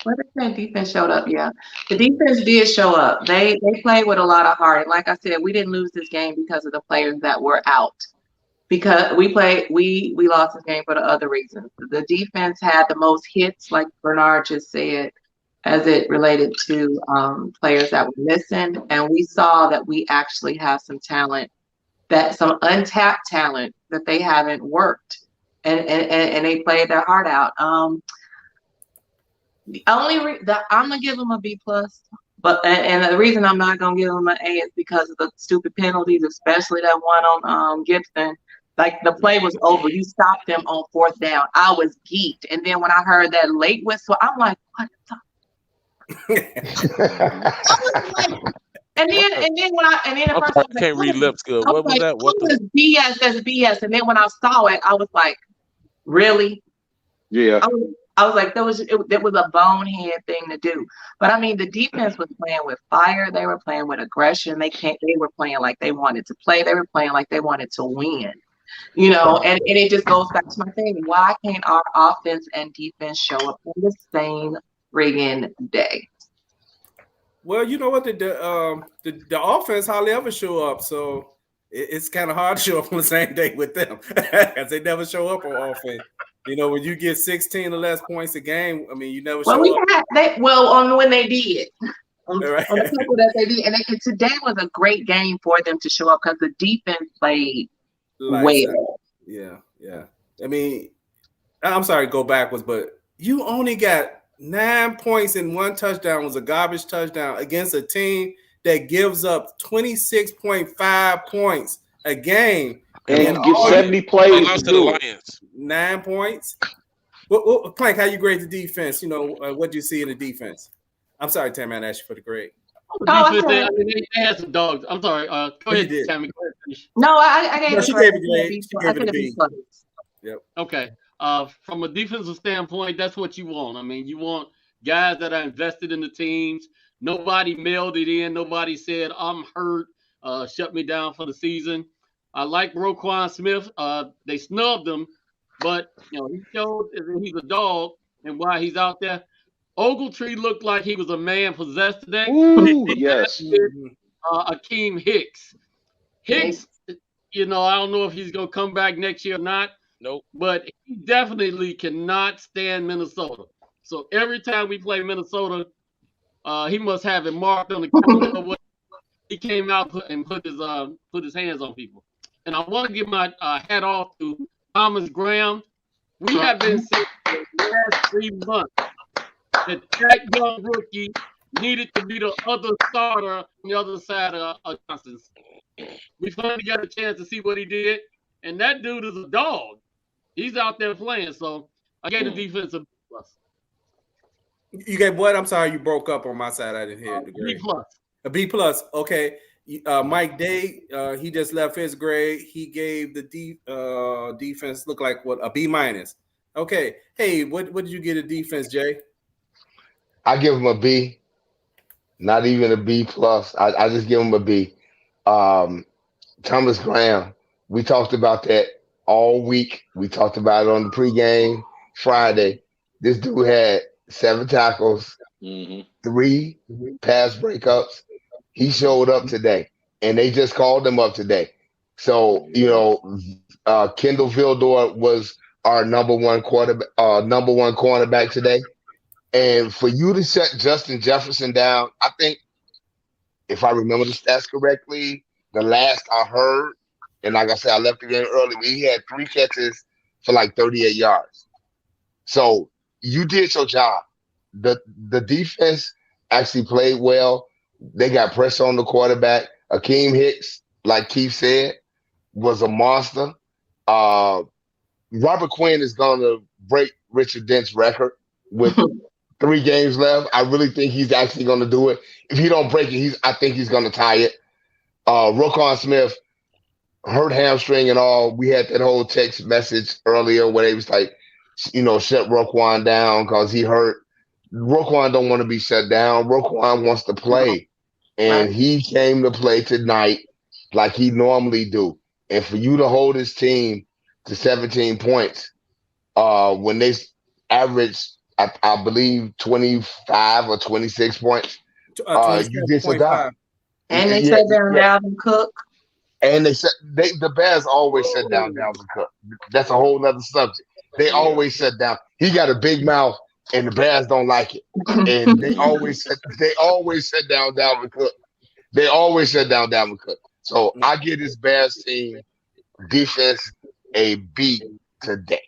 What did I say? Defense showed up. Yeah, the defense did show up. They played with a lot of heart. And like I said, we didn't lose this game because of the players that were out. Because we lost this game for the other reasons. The defense had the most hits, like Bernard just said, as it related to players that were missing. And we saw that we actually have some talent, some untapped talent that they haven't worked. And they played their heart out. I'm gonna give them a B+, but and the reason I'm not gonna give them an A is because of the stupid penalties, especially that one on Gibson. Like the play was over. You stopped them on 4th down. I was geeked, and then when I heard that late whistle, I'm like, what the? And then the first I can't read lips good. What was that? What was BS? That's BS. And then when I saw it, I was like, really? Yeah. I was like, that was a bonehead thing to do. But I mean, the defense was playing with fire. They were playing with aggression. They were playing like they wanted to play. They were playing like they wanted to win. You know, and it just goes back to my thing. Why can't our offense and defense show up on the same friggin' day? Well, you know what, the offense hardly ever show up, so it's kind of hard to show up on the same day with them because they never show up on offense. You know, when you get 16 or less points a game, I mean, you never show up. When they did. On the couple that they did. And today was a great game for them to show up because the defense played well. Yeah. I mean, I'm sorry to go backwards, but you only got 9 points and 1 touchdown. Was a garbage touchdown against a team that gives up 26.5 points a game. And get 70 plays to the Lions. 9 points. Well, Plank, how you grade the defense? You know, what do you see in the defense? I'm sorry, Tammy, I asked you for the grade. They had some dogs. I'm sorry. Go ahead, Tammy. Go ahead, finish. No, I gave it a grade. She gave it a B. Yep. Okay. From a defensive standpoint, that's what you want. I mean, you want guys that are invested in the teams. Nobody mailed it in. Nobody said, I'm hurt. Shut me down for the season. I like Roquan Smith. They snubbed him, but he showed that he's a dog and why he's out there. Ogletree looked like he was a man possessed today. Ooh, yes. Akeem Hicks. Hicks, I don't know if he's going to come back next year or not. Nope. But he definitely cannot stand Minnesota. So every time we play Minnesota, he must have it marked on the calendar. He came out and put his hands on people. And I want to give my hat off to Thomas Graham. We have been saying for the last 3 months that young rookie needed to be the other starter on the other side of Constance. We finally got a chance to see what he did. And that dude is a dog. He's out there playing. So I gave the defense a B+. You gave what? I'm sorry, you broke up on my side. I didn't hear it. B+. A B+. Okay. Mike Day, he just left his grade. He gave the defense look like what, a B-. Okay. Hey, what did you get a defense, Jay? I give him a B. Not even a B plus. I just give him a B. Um, Thomas Graham. We talked about that all week. We talked about it on the pregame Friday. This dude had 7 tackles, 3 pass breakups. He showed up today, and they just called him up today. So Kendall Vildor was our number one cornerback today. And for you to shut Justin Jefferson down, I think if I remember the stats correctly, the last I heard, and like I said, I left the game early, but he had 3 catches for like 38 yards. So you did your job. The defense actually played well. They got pressure on the quarterback. Akeem Hicks, like Keith said, was a monster. Robert Quinn is going to break Richard Dent's record with 3 games left. I really think he's actually going to do it. If he don't break it, I think he's going to tie it. Roquan Smith hurt hamstring and all. We had that whole text message earlier where they was like, shut Roquan down because he hurt. Roquan don't want to be shut down. Roquan wants to play. And he came to play tonight like he normally do. And for you to hold his team to 17 points, when they averaged, I believe, 25 or 26 points, you did your job. And they shut down Dalvin Cook. And the Bears always shut down Dalvin Cook. That's a whole other subject. They always shut down. He got a big mouth, and the Bears don't like it. And they always shut down Dalvin Cook. They always shut down Dalvin Cook. So I give this Bears team defense a B today.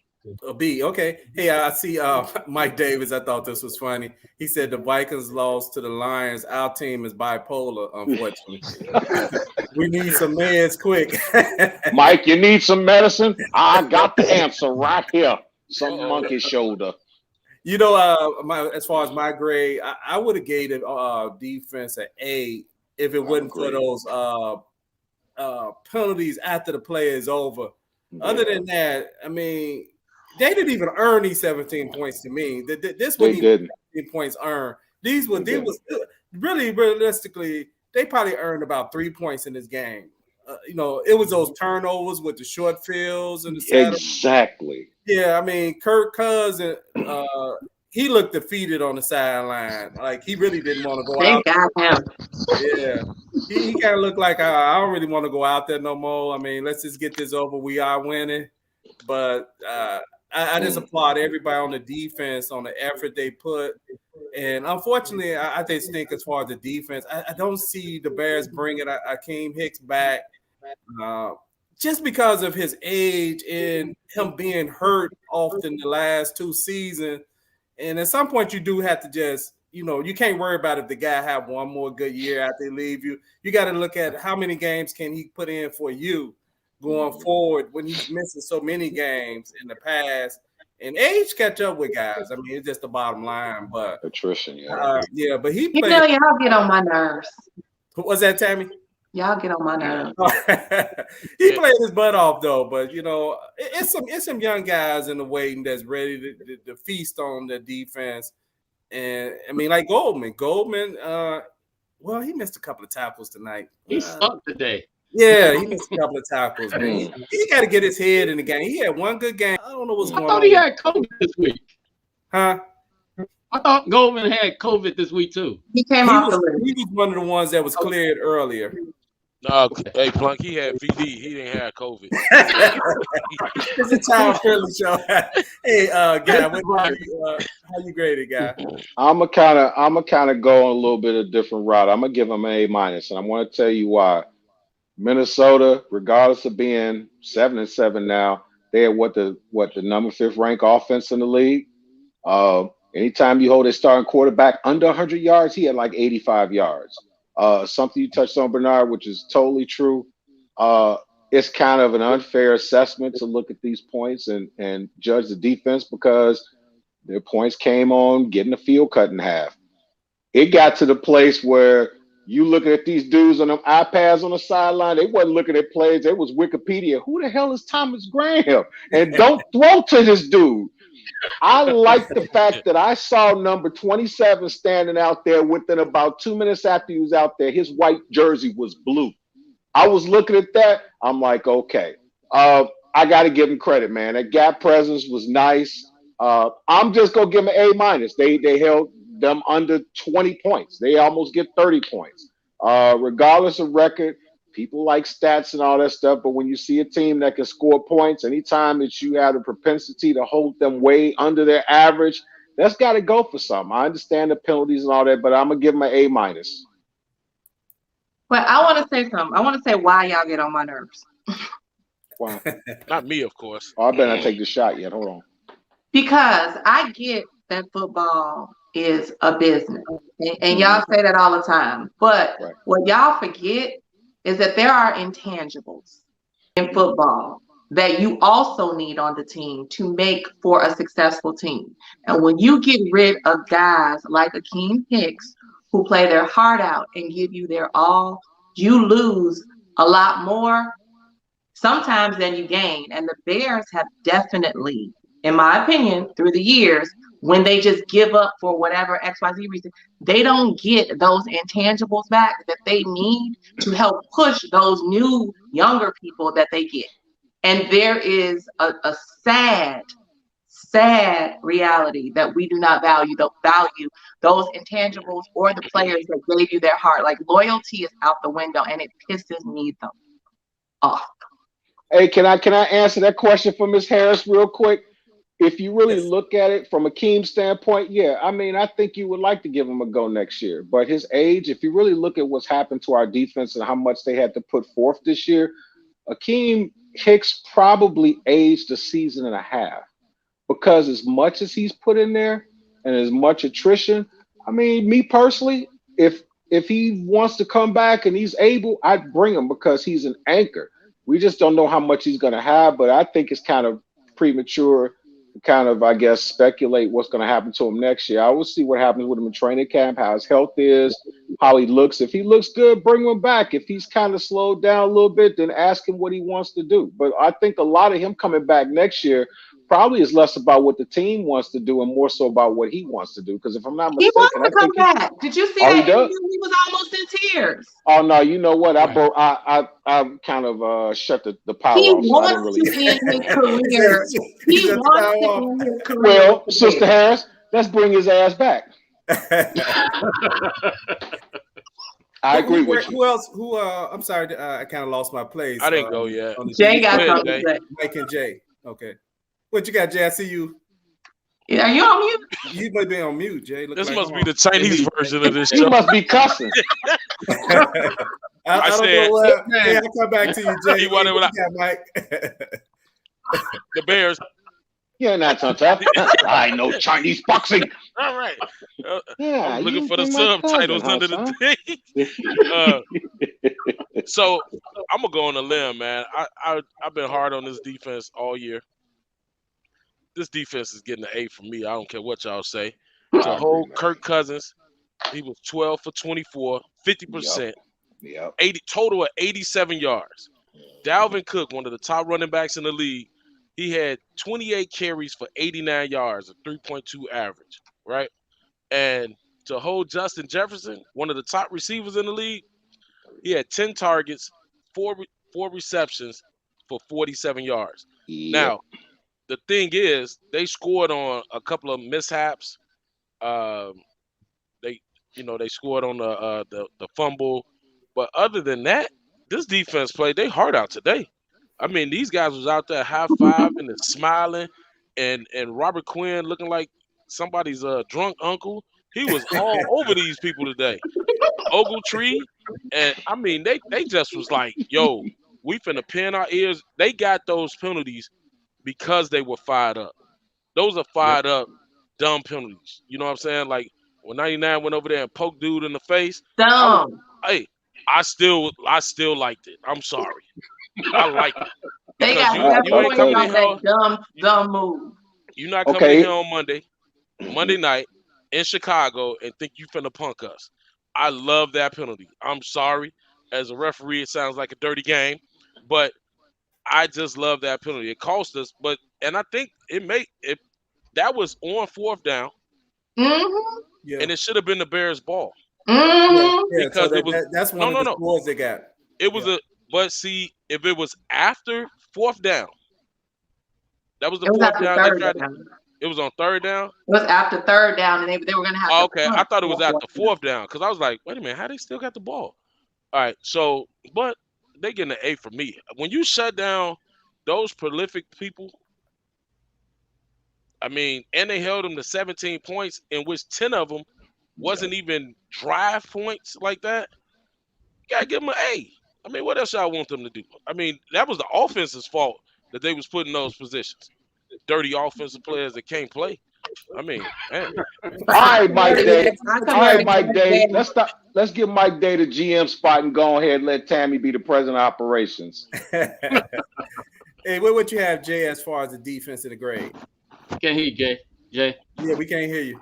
A B, okay. Hey, I see Mike Davis. I thought this was funny. He said the Vikings lost to the Lions. Our team is bipolar, unfortunately. We need some meds quick. Mike, you need some medicine? I got the answer right here. Some monkey shoulder. As far as my grade, I would have gave it defense an A if it wasn't for those penalties after the play is over. Yeah. Other than that, I mean, they didn't even earn these 17 points to me. This wasn't even 17 points earned. These was really realistically, they probably earned about 3 points in this game. It was those turnovers with the short fields and the saddle. Exactly. Yeah, I mean, Kirk Cousins, he looked defeated on the sideline. Like he really didn't want to go out. Yeah, he kind of looked like I don't really want to go out there no more. I mean, let's just get this over. We are winning, but I just applaud everybody on the defense on the effort they put. And unfortunately, I just think as far as the defense, I don't see the Bears bringing Akeem Hicks back just because of his age and him being hurt often the last 2 seasons. And at some point, you do have to just, you can't worry about if the guy have one more good year after they leave you. You got to look at how many games can he put in for you going forward when he's missing so many games in the past. And age catch up with guys. I mean, it's just the bottom line. But attrition, but he played. Y'all get on my nerves. What was that, Tammy? Y'all get on my nerves. He played his butt off though, but it's some young guys in the waiting that's ready to feast on the defense. And I mean, like Goldman, well, he missed a couple of tackles tonight. He sucked today. Yeah, he missed a couple of tackles. Man. He got to get his head in the game. He had one good game. I don't know what's going on. I thought he had COVID this week. Huh? I thought Goldman had COVID this week too. He came off the list. He was one of the ones that was cleared earlier. No, hey Plunk, he had VD. He didn't have COVID. It's a child-friendly show. Hey, Guy, how you graded, Guy? I'm a kind of go on a little bit of a different route. I'm gonna give him an A-, and I'm going to tell you why. Minnesota, regardless of being 7-7 now, they are what the number 5th ranked offense in the league. Anytime you hold a starting quarterback under 100 yards, he had like 85 yards. Something you touched on, Bernard, which is totally true. It's kind of an unfair assessment to look at these points and judge the defense because their points came on getting the field cut in half. It got to the place where you looking at these dudes on them iPads on the sideline, they wasn't looking at plays. It was Wikipedia. Who the hell is Thomas Graham? And don't throw to this dude. I like the fact that I saw number 27 standing out there within about 2 minutes after he was out there. His white jersey was blue. I was looking at that. I'm like, okay. I got to give him credit, man. That gap presence was nice. I'm just gonna give them an A-. They held them under 20 points. They almost get 30 points. Regardless of record, people like stats and all that stuff. But when you see a team that can score points, anytime that you have the propensity to hold them way under their average, that's got to go for something. I understand the penalties and all that, but I'm gonna give them an A-. But I want to say something. I want to say why y'all get on my nerves. Wow. Not me, of course. Oh, I better not take the shot yet. Hold on. Because I get that football is a business. And y'all say that all the time. But what y'all forget is that there are intangibles in football that you also need on the team to make for a successful team. And when you get rid of guys like Akeem Hicks, who play their heart out and give you their all, you lose a lot more sometimes than you gain. And the Bears have definitely, in my opinion, through the years, when they just give up for whatever XYZ reason, they don't get those intangibles back that they need to help push those new, younger people that they get. And there is a sad reality that we do not value those intangibles or the players that gave you their heart. Like, loyalty is out the window, and it pisses me off. Hey, can I answer that question for Ms. Harris real quick? If you really look at it from a Akeem standpoint, yeah, I mean, I think you would like to give him a go next year. But his age, if you really look at what's happened to our defense and how much they had to put forth this year, Akeem Hicks probably aged a season and a half. Because as much as he's put in there and as much attrition, I mean, me personally, if he wants to come back and he's able, I'd bring him because he's an anchor. We just don't know how much he's going to have, but I think it's kind of premature to kind of, I guess, speculate what's going to happen to him next year. I will see what happens with him in training camp, how his health is, how he looks. If he looks good, bring him back. If he's kind of slowed down a little bit, then ask him what he wants to do. But I think a lot of him coming back next year probably is less about what the team wants to do and more so about what he wants to do. Because if I'm not mistaken, he wants to come back. Did you see that interview? He was almost in tears. Oh no, you know what? I kind of shut the power off. So I didn't really. To end his career. He wants to end his career. Well, Sister Harris, let's bring his ass back. I agree with you. Who else? I'm sorry, I kind of lost my place. I didn't go yet. Jay got something to say. Mike and Jay. Okay. What you got, Jay? I see you. Are you on mute? You might be on mute, Jay. This must be the Chinese version of this show. You must be cussing. I said, hey, I'll come back to you, Jay. Mike. The Bears. You're not so tough. I know Chinese boxing. All right. Yeah, I'm looking for the subtitles under the thing. So I'm gonna go on a limb, man. I've been hard on this defense all year. This defense is getting an A from me. I don't care what y'all say. To hold Kirk Cousins, he was 12 for 24, 50%, 80 total of 87 yards. Dalvin Cook, one of the top running backs in the league, he had 28 carries for 89 yards, a 3.2 average, right? And to hold Justin Jefferson, one of the top receivers in the league, he had 10 targets, four receptions for 47 yards. Now, the thing is, they scored on a couple of mishaps. They scored on the fumble, but other than that, this defense played their heart out today. I mean, these guys was out there high-fiving and smiling, and Robert Quinn looking like somebody's drunk uncle. He was all over these people today. Ogletree, and I mean, they just was like, yo, we finna pin our ears. They got those penalties because they were fired up. Those are fired up, dumb penalties. You know what I'm saying? Like when 99 went over there and poked dude in the face. Dumb. I still liked it. I'm sorry. I like it. They got you ain't coming in that dumb move. You're not coming in here on Monday night in Chicago and think you finna punk us. I love that penalty. I'm sorry. As a referee, it sounds like a dirty game, but I just love that penalty. It cost us, and I think it that was on 4th down, Mm-hmm. and it should have been the Bears' ball. Mm-hmm. Because so it was that's one of the scores they got. It was but see, if it was after 4th down, that was the 4th down. They tried to. It was on 3rd down. It was after 3rd down, and they were gonna have. Oh, okay, I thought it was after 4th down because I was like, wait a minute, how they still got the ball? All right, so but they getting an A from me. When you shut down those prolific people, I mean, and they held them to 17 points, in which 10 of them wasn't even drive points like that. You gotta give them an A. I mean, what else y'all want them to do? I mean, that was the offense's fault that they was put in those positions. Dirty offensive players that can't play. I mean, man. All right, Mike Day. All right, Mike Day. Let's give Mike Day the GM spot and go ahead and let Tammy be the president of operations. Hey, what you have, Jay, as far as the defense in the grade? Can't hear you, Jay. Yeah, we can't hear you.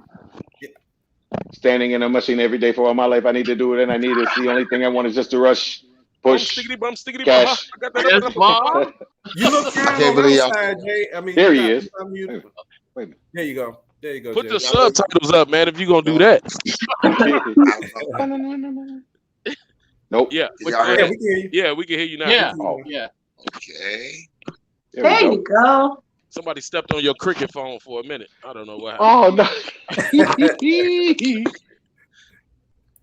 Standing in a machine every day for all my life. I need to do it, and I need it. It's the only thing I want is just to rush, push, cash. Yes, Mom. You look I can't believe y'all. Jay. I mean, There he is. Wait a minute. There you go. There you go. Put Jay. the subtitles up, man, if you're going to do that. Nope. Yeah. We can hear you. Yeah, we can hear you now. Yeah. Oh. Yeah. Okay. There you go. Somebody stepped on your cricket phone for a minute. I don't know what happened. Oh no.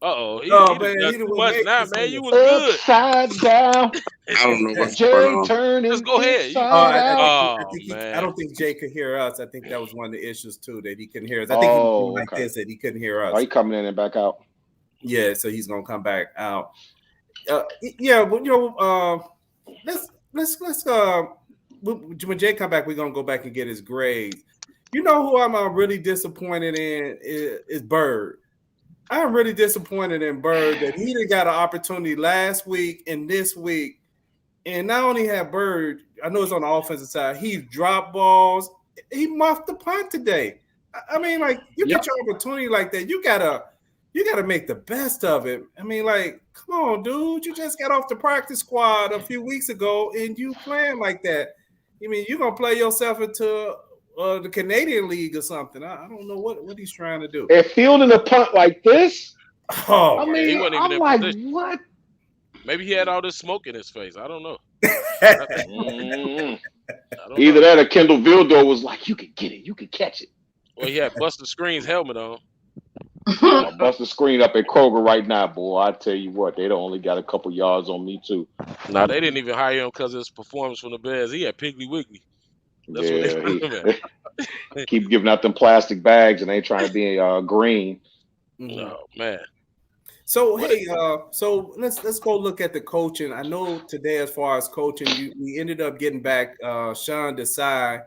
Uh-oh. He man, done he too done much made now, this man. one. You was good. Upside down. I don't know what's Jay going on. turning. Just go ahead. I don't think Jay could hear us. I think that was one of the issues too, that he couldn't hear us. I think he was like this, that he couldn't hear us. Oh, he coming in and back out. Yeah, so he's gonna come back out. Yeah, but let's when Jay come back, we're gonna go back and get his grades. You know who I'm really disappointed in is Bird. I'm really disappointed in Bird that he didn't got an opportunity last week and this week. And not only had Bird, I know it's on the offensive side, he dropped balls. He muffed the punt today. I mean, like, you get your opportunity like that, you gotta make the best of it. I mean, like, come on, dude. You just got off the practice squad a few weeks ago and you playing like that. I mean, you're gonna play yourself into the Canadian League or something. I don't know what he's trying to do. And fielding a punt like this. Oh, I mean, he wasn't even I'm in like, position. what? Maybe he had all this smoke in his face. I don't know. Either that or Kendall Vildor was like, you can get it, you can catch it. Well, he had Buster Screen's helmet on. I'll bust the screen up at Kroger right now, boy. I tell you what, they'd only got a couple yards on me too. No, they didn't even hire him because of his performance from the Bears. He had Piggly Wiggly. That's what they put him at. Keep giving out them plastic bags and they trying to be green. Oh man. So hey, so let's go look at the coaching. I know today, as far as coaching, we ended up getting back Sean Desai,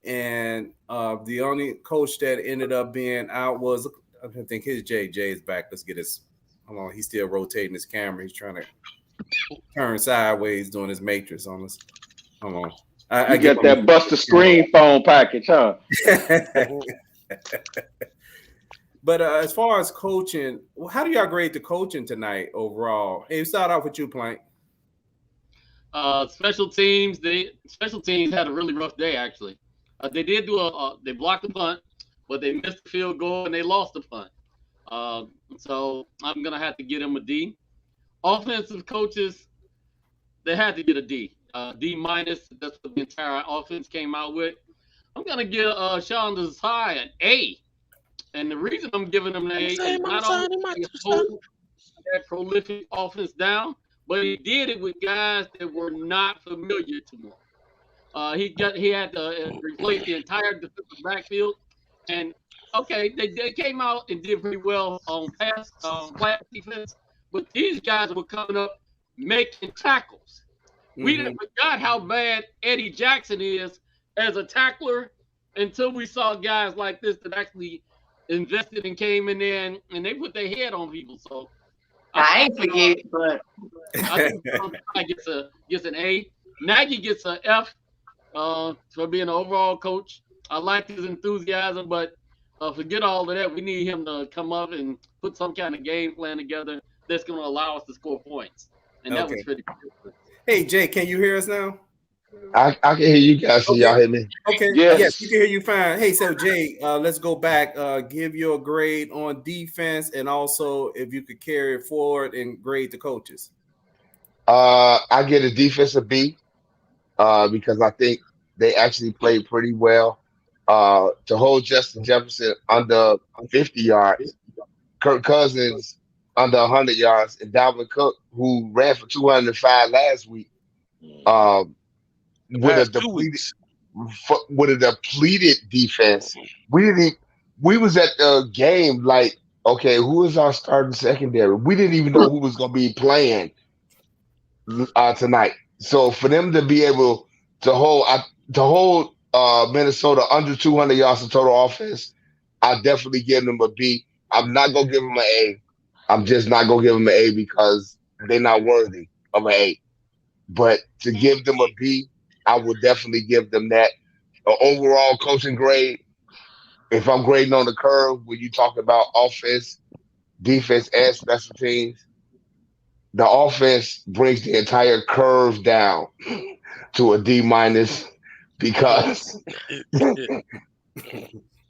and the only coach that ended up being out was, I think his Jay is back. Let's get his. Hold on, he's still rotating his camera. He's trying to turn sideways doing his matrix on us. Hold on. I get that Buster Screen phone package, huh? But as far as coaching, how do y'all grade the coaching tonight overall? Hey, start off with you, Plank. Special teams had a really rough day actually. They did do they blocked the punt, but they missed the field goal and they lost the punt. So I'm gonna have to get them a D. Offensive coaches, they had to get a D. D minus. That's what the entire offense came out with. I'm gonna give Sean Desai an A. And the reason I'm giving him an A is not only hold that prolific offense down, but he did it with guys that were not familiar to him. He had to replace the entire defensive backfield, and okay, they came out and did pretty well on pass defense, but these guys were coming up making tackles. We forgot how bad Eddie Jackson is as a tackler until we saw guys like this that actually invested and came in there and they put their head on people. So I ain't forget, but I think I gets an A. Nagy gets an F for being an overall coach. I like his enthusiasm, but forget all of that. We need him to come up and put some kind of game plan together that's going to allow us to score points. And that was pretty good. Hey, Jay, can you hear us now? I can hear you guys. So y'all hear me? Okay. Yes, we can hear you fine. Hey, so Jay, let's go back. Give your grade on defense, and also if you could carry it forward and grade the coaches. I get a defensive B because I think they actually played pretty well. To hold Justin Jefferson under 50 yards, Kirk Cousins under 100 yards, and Dalvin Cook, who ran for 205 last week, um, with a depleted defense. We was at the game like, okay, who is our starting secondary? We didn't even know who was going to be playing tonight. So for them to be able to hold Minnesota under 200 yards of total offense, I definitely give them a B. I'm not gonna give them an A. I'm just not gonna give them an A because they're not worthy of an A. But to give them a B, I would definitely give them that. Overall coaching grade, if I'm grading on the curve, when you talk about offense, defense, and special teams, the offense brings the entire curve down to a D minus because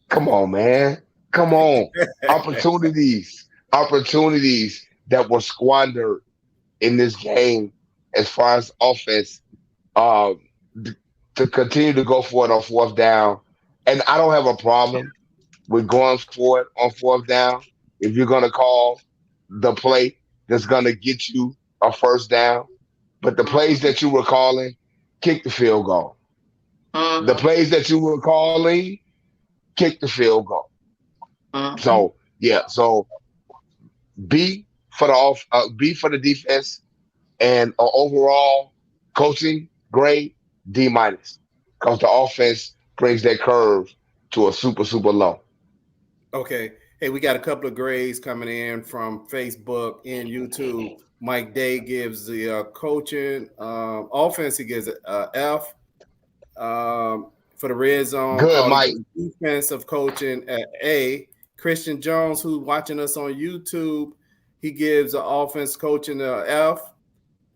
come on, man. Come on. Opportunities that were squandered in this game as far as offense um, to continue to go for it on fourth down. And I don't have a problem with going for it on fourth down if you're going to call the play that's going to get you a first down. But the plays that you were calling, kick the field goal. The plays that you were calling, kick the field goal. So yeah, so B for the defense and overall coaching grade D minus because the offense brings that curve to a super low. Okay. Hey, we got a couple of grades coming in from Facebook and YouTube. Mike Day gives the coaching offense. He gives F. For the red zone. Good, Mike. Defensive coaching at A. Christian Jones, who's watching us on YouTube, he gives the offense coaching a F.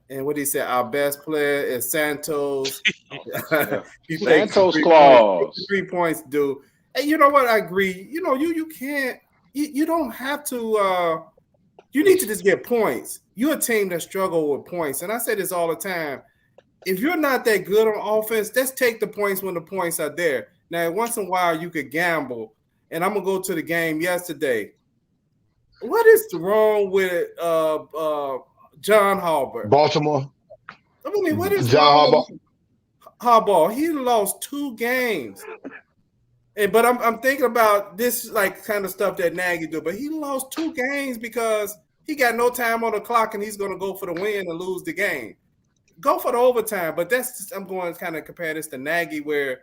And what he said, our best player is Santos. He Santos Claus. 3 points, dude. And you know what? I agree. You know, you can't. You don't have to. You need to just get points. You're a team that struggle with points, and I say this all the time. If you're not that good on offense, just take the points when the points are there. Now, once in a while, you could gamble. And I'm going to go to the game yesterday. What is wrong with John Harbaugh? Baltimore. I mean, what is John wrong with Harbaugh? He lost 2 games. But I'm thinking about this like kind of stuff that Nagy do. But he lost 2 games because he got no time on the clock and he's going to go for the win and lose the game. Go for the overtime, but I'm going to kind of compare this to Nagy where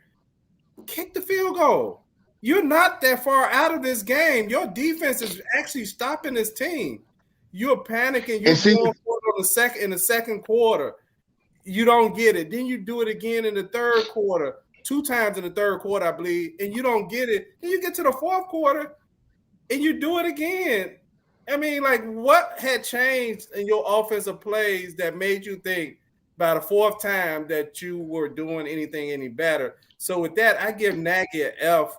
kick the field goal. You're not that far out of this game. Your defense is actually stopping this team. You're panicking. You're going for it in the second quarter. You don't get it. Then you do it again in the third quarter, 2 times in the third quarter, I believe, and you don't get it. Then you get to the fourth quarter and you do it again. I mean, like, what had changed in your offensive plays that made you think by the 4th time that you were doing anything any better? So with that, I give Nagy an F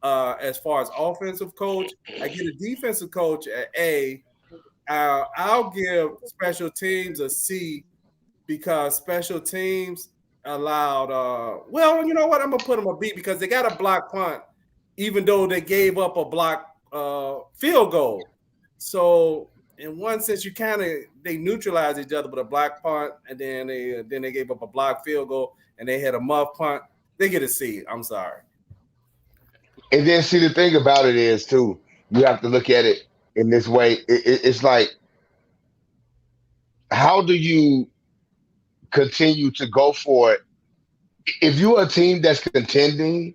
as far as offensive coach. I give a defensive coach an A. I'll give special teams a C because special teams allowed well, you know what? I'm going to put them a B because they got a block punt even though they gave up a block field goal. So in one sense, they neutralized each other with a block punt, and then they gave up a block field goal, and they had a muff punt. They get a C. I'm sorry. And then see the thing about it is too, you have to look at it in this way. It's like, how do you continue to go for it? If you're a team that's contending,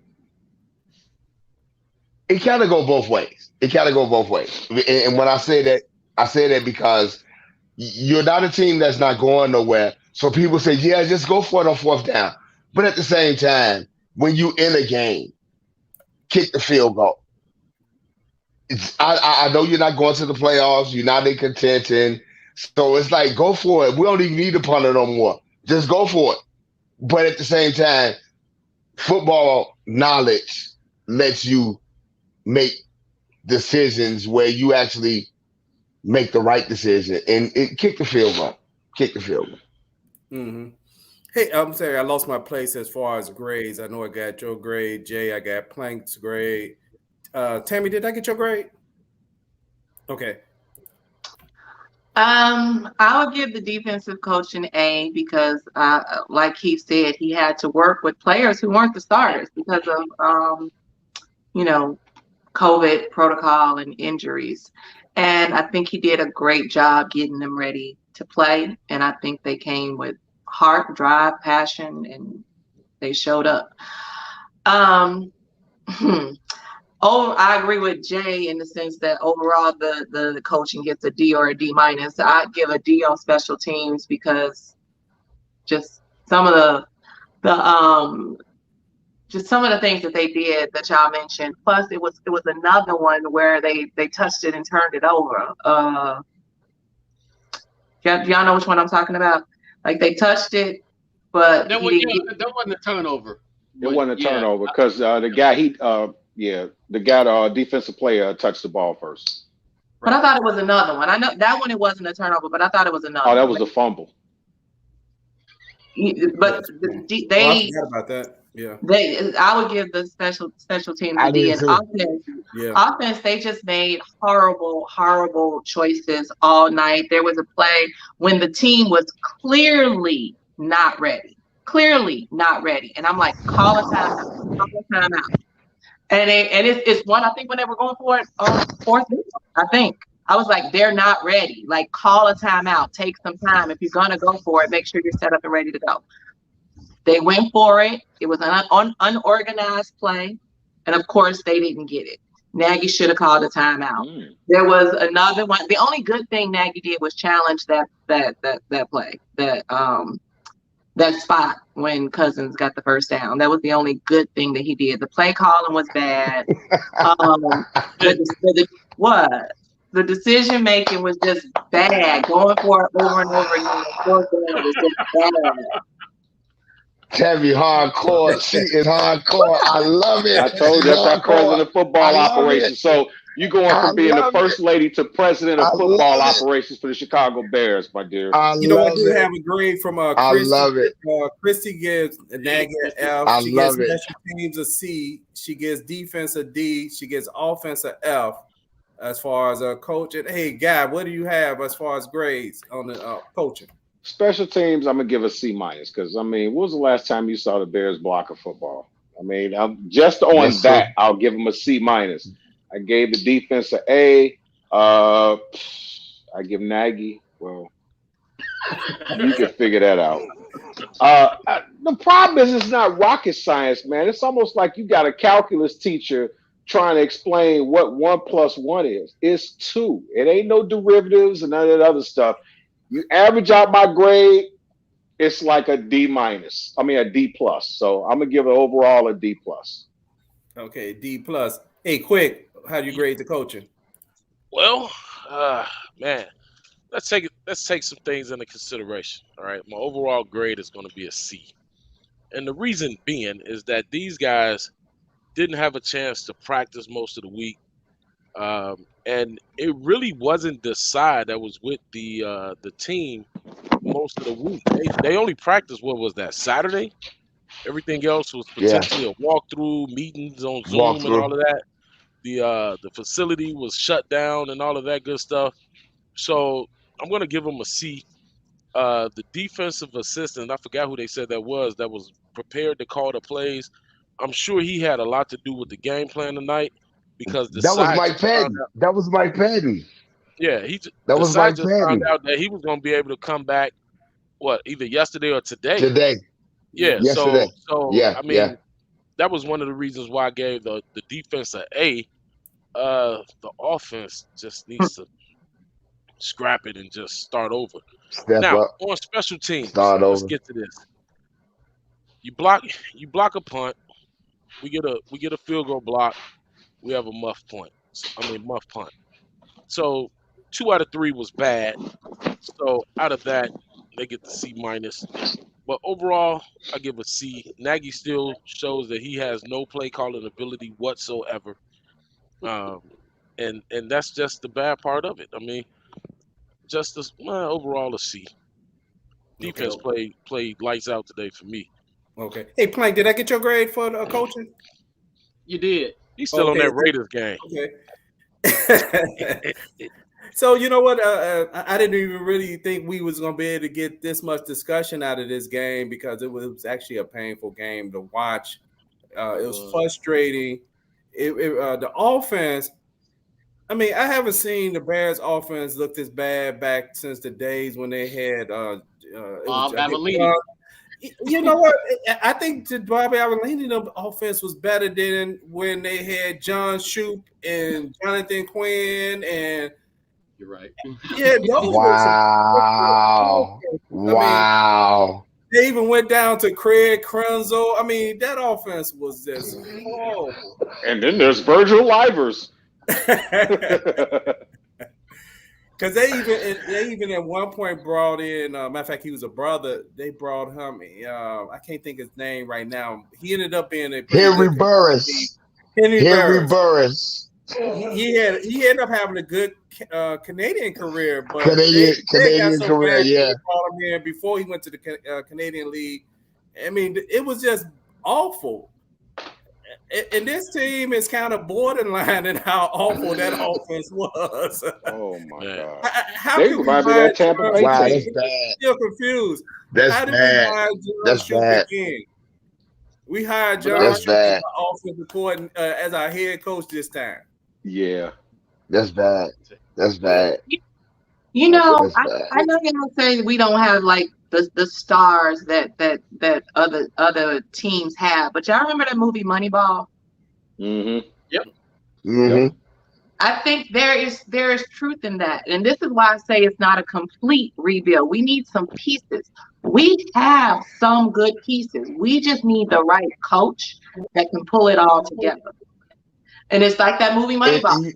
it kind of go both ways. And when I say that because you're not a team that's not going nowhere. So people say, yeah, just go for it on 4th down. But at the same time, when you in a game, kick the field goal. I know you're not going to the playoffs. You're not in contention. So it's like, go for it. We don't even need to punt it no more. Just go for it. But at the same time, football knowledge lets you make decisions where you actually make the right decision and kick the field goal. Kick the field goal. Mm-hmm. Hey, I'm sorry, I lost my place as far as grades. I know I got your grade, Jay. I got Plank's grade. Tammy, did I get your grade? Okay. I would give the defensive coach an A because, like Keith said, he had to work with players who weren't the starters because of, COVID protocol and injuries. And I think he did a great job getting them ready to play. And I think they came with heart, drive, passion, and they showed up. Oh, I agree with Jay in the sense that overall the coaching gets a D or a D minus. I'd give a D on special teams because just some of the things that they did that y'all mentioned. Plus, it was another one where they touched it and turned it over. Y'all know which one I'm talking about? Like they touched it, but that wasn't a turnover. It wasn't a turnover because the defensive player touched the ball first. But I thought it was another one. I know that one it wasn't a turnover, but I thought it was another. Oh, that was a fumble. But I forgot about that. Yeah. I would give the special teams a D. And offense, they just made horrible choices all night. There was a play when the team was clearly not ready. And I'm like, call a timeout. And it's one, I think when they were going for it on fourth, I think. I was like, they're not ready. Like, call a timeout. Take some time. If you're going to go for it, make sure you're set up and ready to go. They went for it. It was an unorganized play. And, of course, they didn't get it. Nagy should have called a timeout. There was another one. The only good thing Nagy did was challenge that play, that spot when Cousins got the first down. That was the only good thing that he did. The play calling was bad. The decision making was just bad. Going for it over and over again. Was just bad. Tammy hardcore. She is hardcore. I love it. I told you that's our president of football operations. So you going from being the first lady to president of football operations for the Chicago Bears, my dear. I do have a grade from Christy. I love it. Christy gives Nagy an F. She gives special teams a C. She gives defense a D. She gives offense a F. As far as coaching, hey, Guy, what do you have as far as grades on the coaching? Special teams, I'm gonna give a C minus because when was the last time you saw the Bears block a football? Just on that, I'll give them a C minus. I gave the defense an A. I give Nagy. Well, you can figure that out. The problem is it's not rocket science, man. It's almost like you got a calculus teacher trying to explain what 1 + 1 is. It's 2. It ain't no derivatives and none of that other stuff. You average out my grade, it's like a D minus. A D plus. So I'm gonna give it overall a D plus. Okay, D plus. Hey, quick, how do you grade the coaching? Well, man, let's take some things into consideration. All right, my overall grade is going to be a C, and the reason being is that these guys didn't have a chance to practice most of the week, and it really wasn't the side that was with the team most of the week. They only practiced, what was that, Saturday? Everything else was potentially a walkthrough, meetings on Zoom and all of that. The facility was shut down and all of that good stuff. So I'm going to give them a C. The defensive assistant, I forgot who they said that was prepared to call the plays. I'm sure he had a lot to do with the game plan tonight because that was Mike Patton. That was Mike Patton. Yeah, found out that he was going to be able to come back. Either yesterday or today? Today. Yeah. Yesterday. So that was one of the reasons why I gave the defense an A. The offense just needs to scrap it and just start over. Step up. On special teams, let's get to this. You block a punt. We get a field goal block. We have a muff punt. So 2 out of 3 was bad. So out of that, they get the C minus. But overall, I give a C. Nagy still shows that he has no play calling ability whatsoever. And that's just the bad part of it. I mean, just overall a C. Defense played lights out today for me. Okay. Hey, Plank, did I get your grade for coaching? You did. He's still on that Raiders game. Okay. So you know what? I didn't even really think we was gonna be able to get this much discussion out of this game because it was actually a painful game to watch. It was frustrating. The offense. I mean, I haven't seen the Bears offense look this bad back since the days when they had you know what? I think the Bobby Avellini offense was better than when they had John Shoup and Jonathan Quinn and. You're right. Yeah. Wow. Wow. They even went down to Craig Krenzel. I mean, that offense was just horrible. And then there's Virgil Livers. Because they even at one point brought in, matter of fact, he was a brother. They brought him. I can't think his name right now. He ended up being a Henry Burris. Henry Burris. He ended up having a good Canadian career, but Canadian career, yeah. They brought him in before he went to the Canadian League. I mean, it was just awful. And this team is kind of borderline in how awful that offense was. Oh my God! How they remind me of that Tampa Bay. Wow, that's bad. Still confused. That's bad. That's bad. We hired John Shoup as our offensive coordinator as our head coach this time. Yeah, that's bad. That's bad. You know, I know you don't say we don't have like the stars that other teams have, but y'all remember that movie Moneyball? Mm-hmm. Yep. Mm-hmm. I think there is truth in that, and this is why I say it's not a complete rebuild. We need some pieces. We have some good pieces. We just need the right coach that can pull it all together. And it's like that movie Moneyball.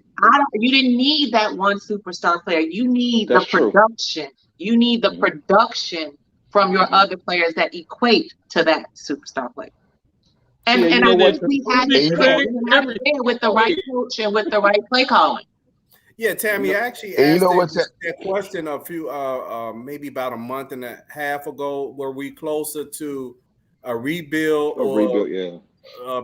You didn't need that one superstar player. You need the production. You need the production from your other players that equate to that superstar player. And I think we had it there with the right coach and with the right play calling. Yeah, Tammy, I actually asked that question a few, maybe about a month and a half ago. Were we closer to a rebuild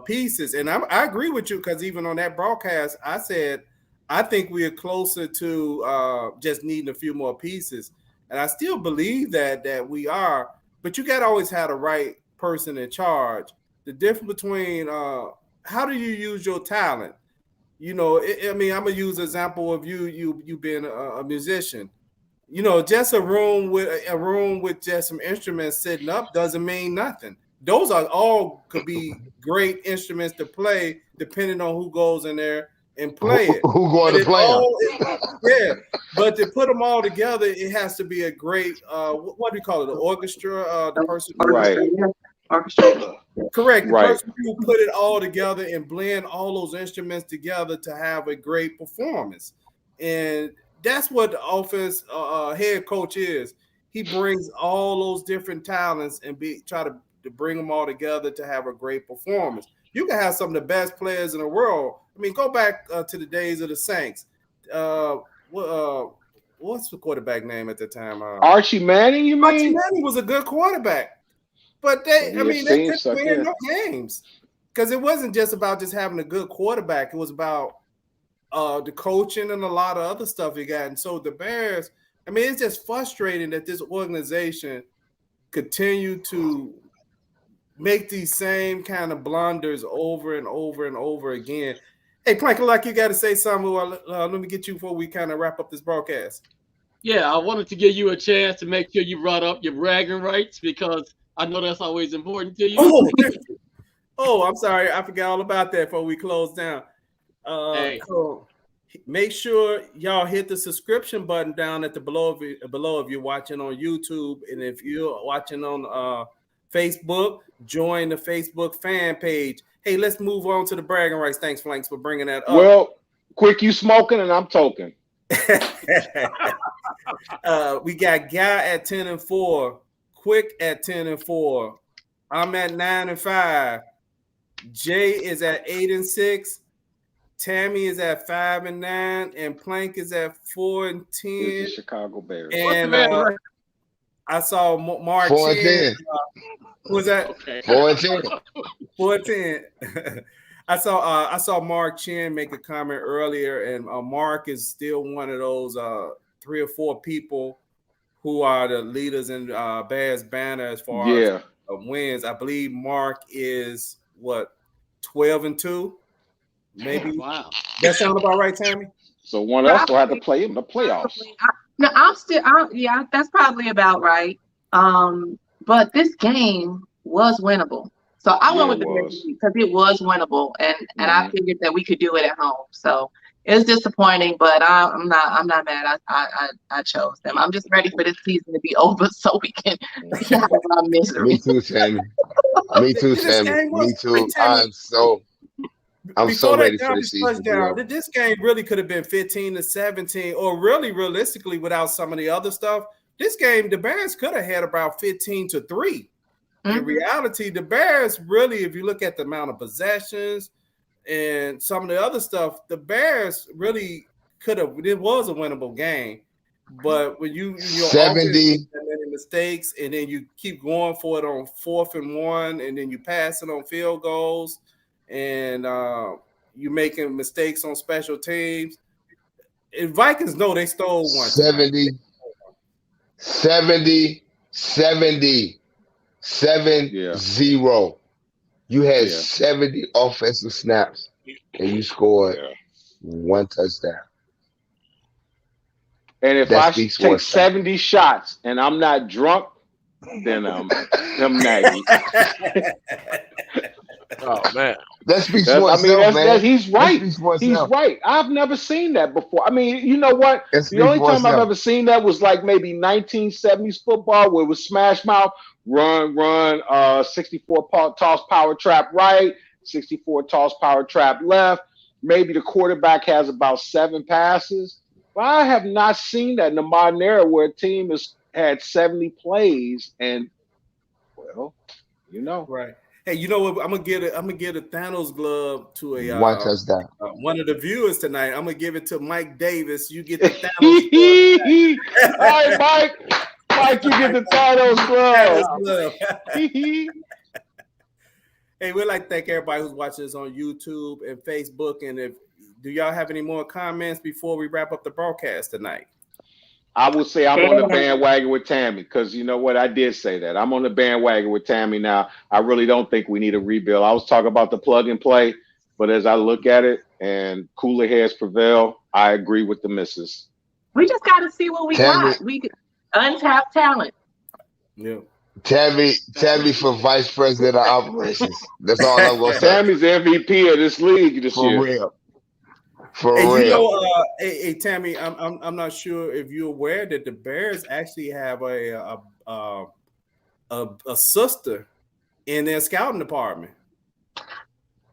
pieces? And I agree with you because even on that broadcast, I said I think we are closer to just needing a few more pieces, and I still believe that we are. But you got to always have the right person in charge. The difference between how do you use your talent? You know, I mean, I'm gonna use an example of you being a musician. You know, just a room with just some instruments sitting up doesn't mean nothing. Those are all could be great instruments to play, depending on who goes in there and play it. Who going to play them? Yeah, but to put them all together, it has to be a great what do you call it? The orchestra, the person, right? Orchestra. Correct. The person who put it all together and blend all those instruments together to have a great performance, and that's what the offense head coach is. He brings all those different talents and try to bring them all together to have a great performance. You can have some of the best players in the world. I mean, go back to the days of the Saints. What's the quarterback name at the time? Archie Manning, you mean? Archie Manning was a good quarterback. But they couldn't win no games because it wasn't just about just having a good quarterback. It was about the coaching and a lot of other stuff he got. And so the Bears, I mean, it's just frustrating that this organization continue to make these same kind of blunders over and over and over again. Hey, Plank, like you got to say something. Let me get you before we kind of wrap up this broadcast. Yeah, I wanted to give you a chance to make sure you brought up your bragging rights because I know that's always important to you. Oh, I'm sorry. I forgot all about that before we close down. So make sure y'all hit the subscription button down at the below if you're watching on YouTube. And if you're watching on Facebook, join the Facebook fan page. Hey, let's move on to the bragging rights. Thanks, Flanks, for bringing that up. Well, quick, you smoking and I'm toking. We got Guy at 10-4. Quick at 10-4. I'm at 9-5. Jay is at 8-6. Tammy is at 5-9, and Plank is at 4-10. Here's the Chicago Bears. And I saw Mark 4-10. Who was that? Okay. 4-10. 4-10. I saw Mark Chin make a comment earlier, and Mark is still one of those 3 or 4 people who are the leaders in Bears Banter as far as wins. I believe Mark is 12-2, maybe. Wow. That sound about right, Tammy? So one of us will have to play in the playoffs. No, yeah, that's probably about right. But this game was winnable. So I went with the Bears because it was winnable, and I figured that we could do it at home. So it was disappointing, but I'm not mad. I chose them. I'm just ready for this season to be over so we can get out of our misery. Me too, Tammy. Me too, Tammy. Me too. I'm so ready for this season. This game really could have been 15-17, or really realistically, without some of the other stuff, this game the Bears could have had about 15-3. In reality, the Bears really, if you look at the amount of possessions and some of the other stuff, the Bears really could have. It was a winnable game, but when you're 70 many mistakes, and then you keep going for it on 4th and 1, and then you pass it on field goals, and you're making mistakes on special teams. And Vikings know they stole one. 70. 7-0. You had 70 offensive snaps and you scored 1 touchdown. And if I take 70 shots and I'm not drunk, then I'm naggy. Oh man, that speaks for itself, man. He's right. He's right. I've never seen that before. I mean, you know what? The only time I've ever seen that was like maybe 1970s football, where it was smash mouth, run, 64 toss power trap right, 64 toss power trap left. Maybe the quarterback has about 7 passes. But I have not seen that in the modern era where a team has had 70 plays and, well, you know, right. Hey, you know what? I'm gonna get a Thanos glove to a 1 touchdown. One of the viewers tonight. I'm gonna give it to Mike Davis. You get the Thanos glove. All right, Mike, you get the Thanos glove. Hey, we'd like to thank everybody who's watching us on YouTube and Facebook. And do y'all have any more comments before we wrap up the broadcast tonight? I would say I'm on the bandwagon with Tammy, because you know what? I did say that. I'm on the bandwagon with Tammy now. I really don't think we need a rebuild. I was talking about the plug and play, but as I look at it and cooler heads prevail, I agree with the missus. We just got to see what we got. We untapped talent. Yeah. Tammy for vice president of operations. That's all I'm going to say. Tammy's MVP of this league this year. For real. For real. You know, hey, Tammy, I'm not sure if you're aware that the Bears actually have a sister in their scouting department.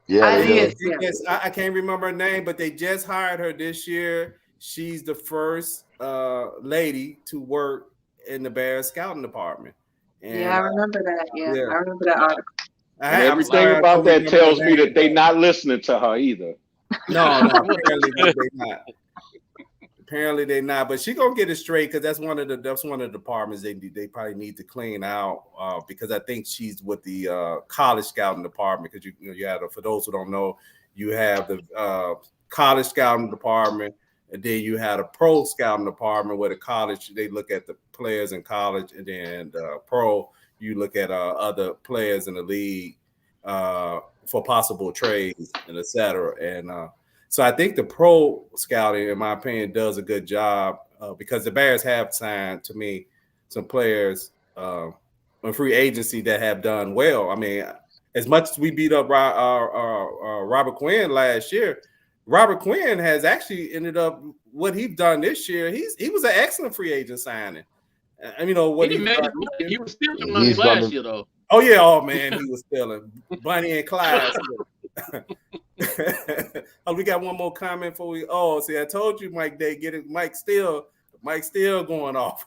Yeah, I can't remember her name, but they just hired her this year. She's the first lady to work in the Bears scouting department. And, I remember that. Yeah, I remember that article. And everything about that tells me that they're not listening to her either. No, apparently they're not. Apparently they're not. But she's gonna get it straight, because that's one of the departments they probably need to clean out, because I think she's with the college scouting department. Because you have, for those who don't know, you have the college scouting department, and then you had a pro scouting department where the college, they look at the players in college, and then the pro, you look at other players in the league for possible trades and et cetera. And so I think the pro scouting, in my opinion, does a good job, because the Bears have signed, to me, some players on free agency that have done well. I mean, as much as we beat up Robert Quinn last year, Robert Quinn has actually ended up what he's done this year. He was an excellent free agent signing. And you know what he was stealing money last year though. Oh yeah, oh man, he was stealing. Bunny and Clyde. Oh, we got one more comment before we. Oh, see, I told you, Mike. They get it. Mike still going off.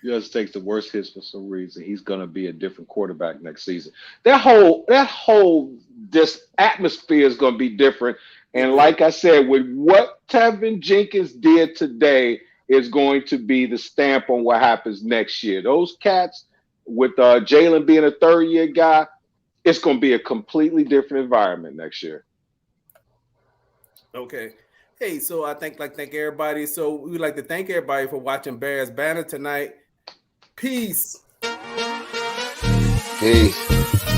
just takes the worst hits for some reason. He's gonna be a different quarterback next season. That whole this atmosphere is gonna be different. And like I said, with what Tevin Jenkins did today is going to be the stamp on what happens next year. Those cats with Jalen being a third-year guy, it's going to be a completely different environment next year. Okay. Hey, so I thank everybody. So we would like to thank everybody for watching Bears Banter tonight. Peace. Peace.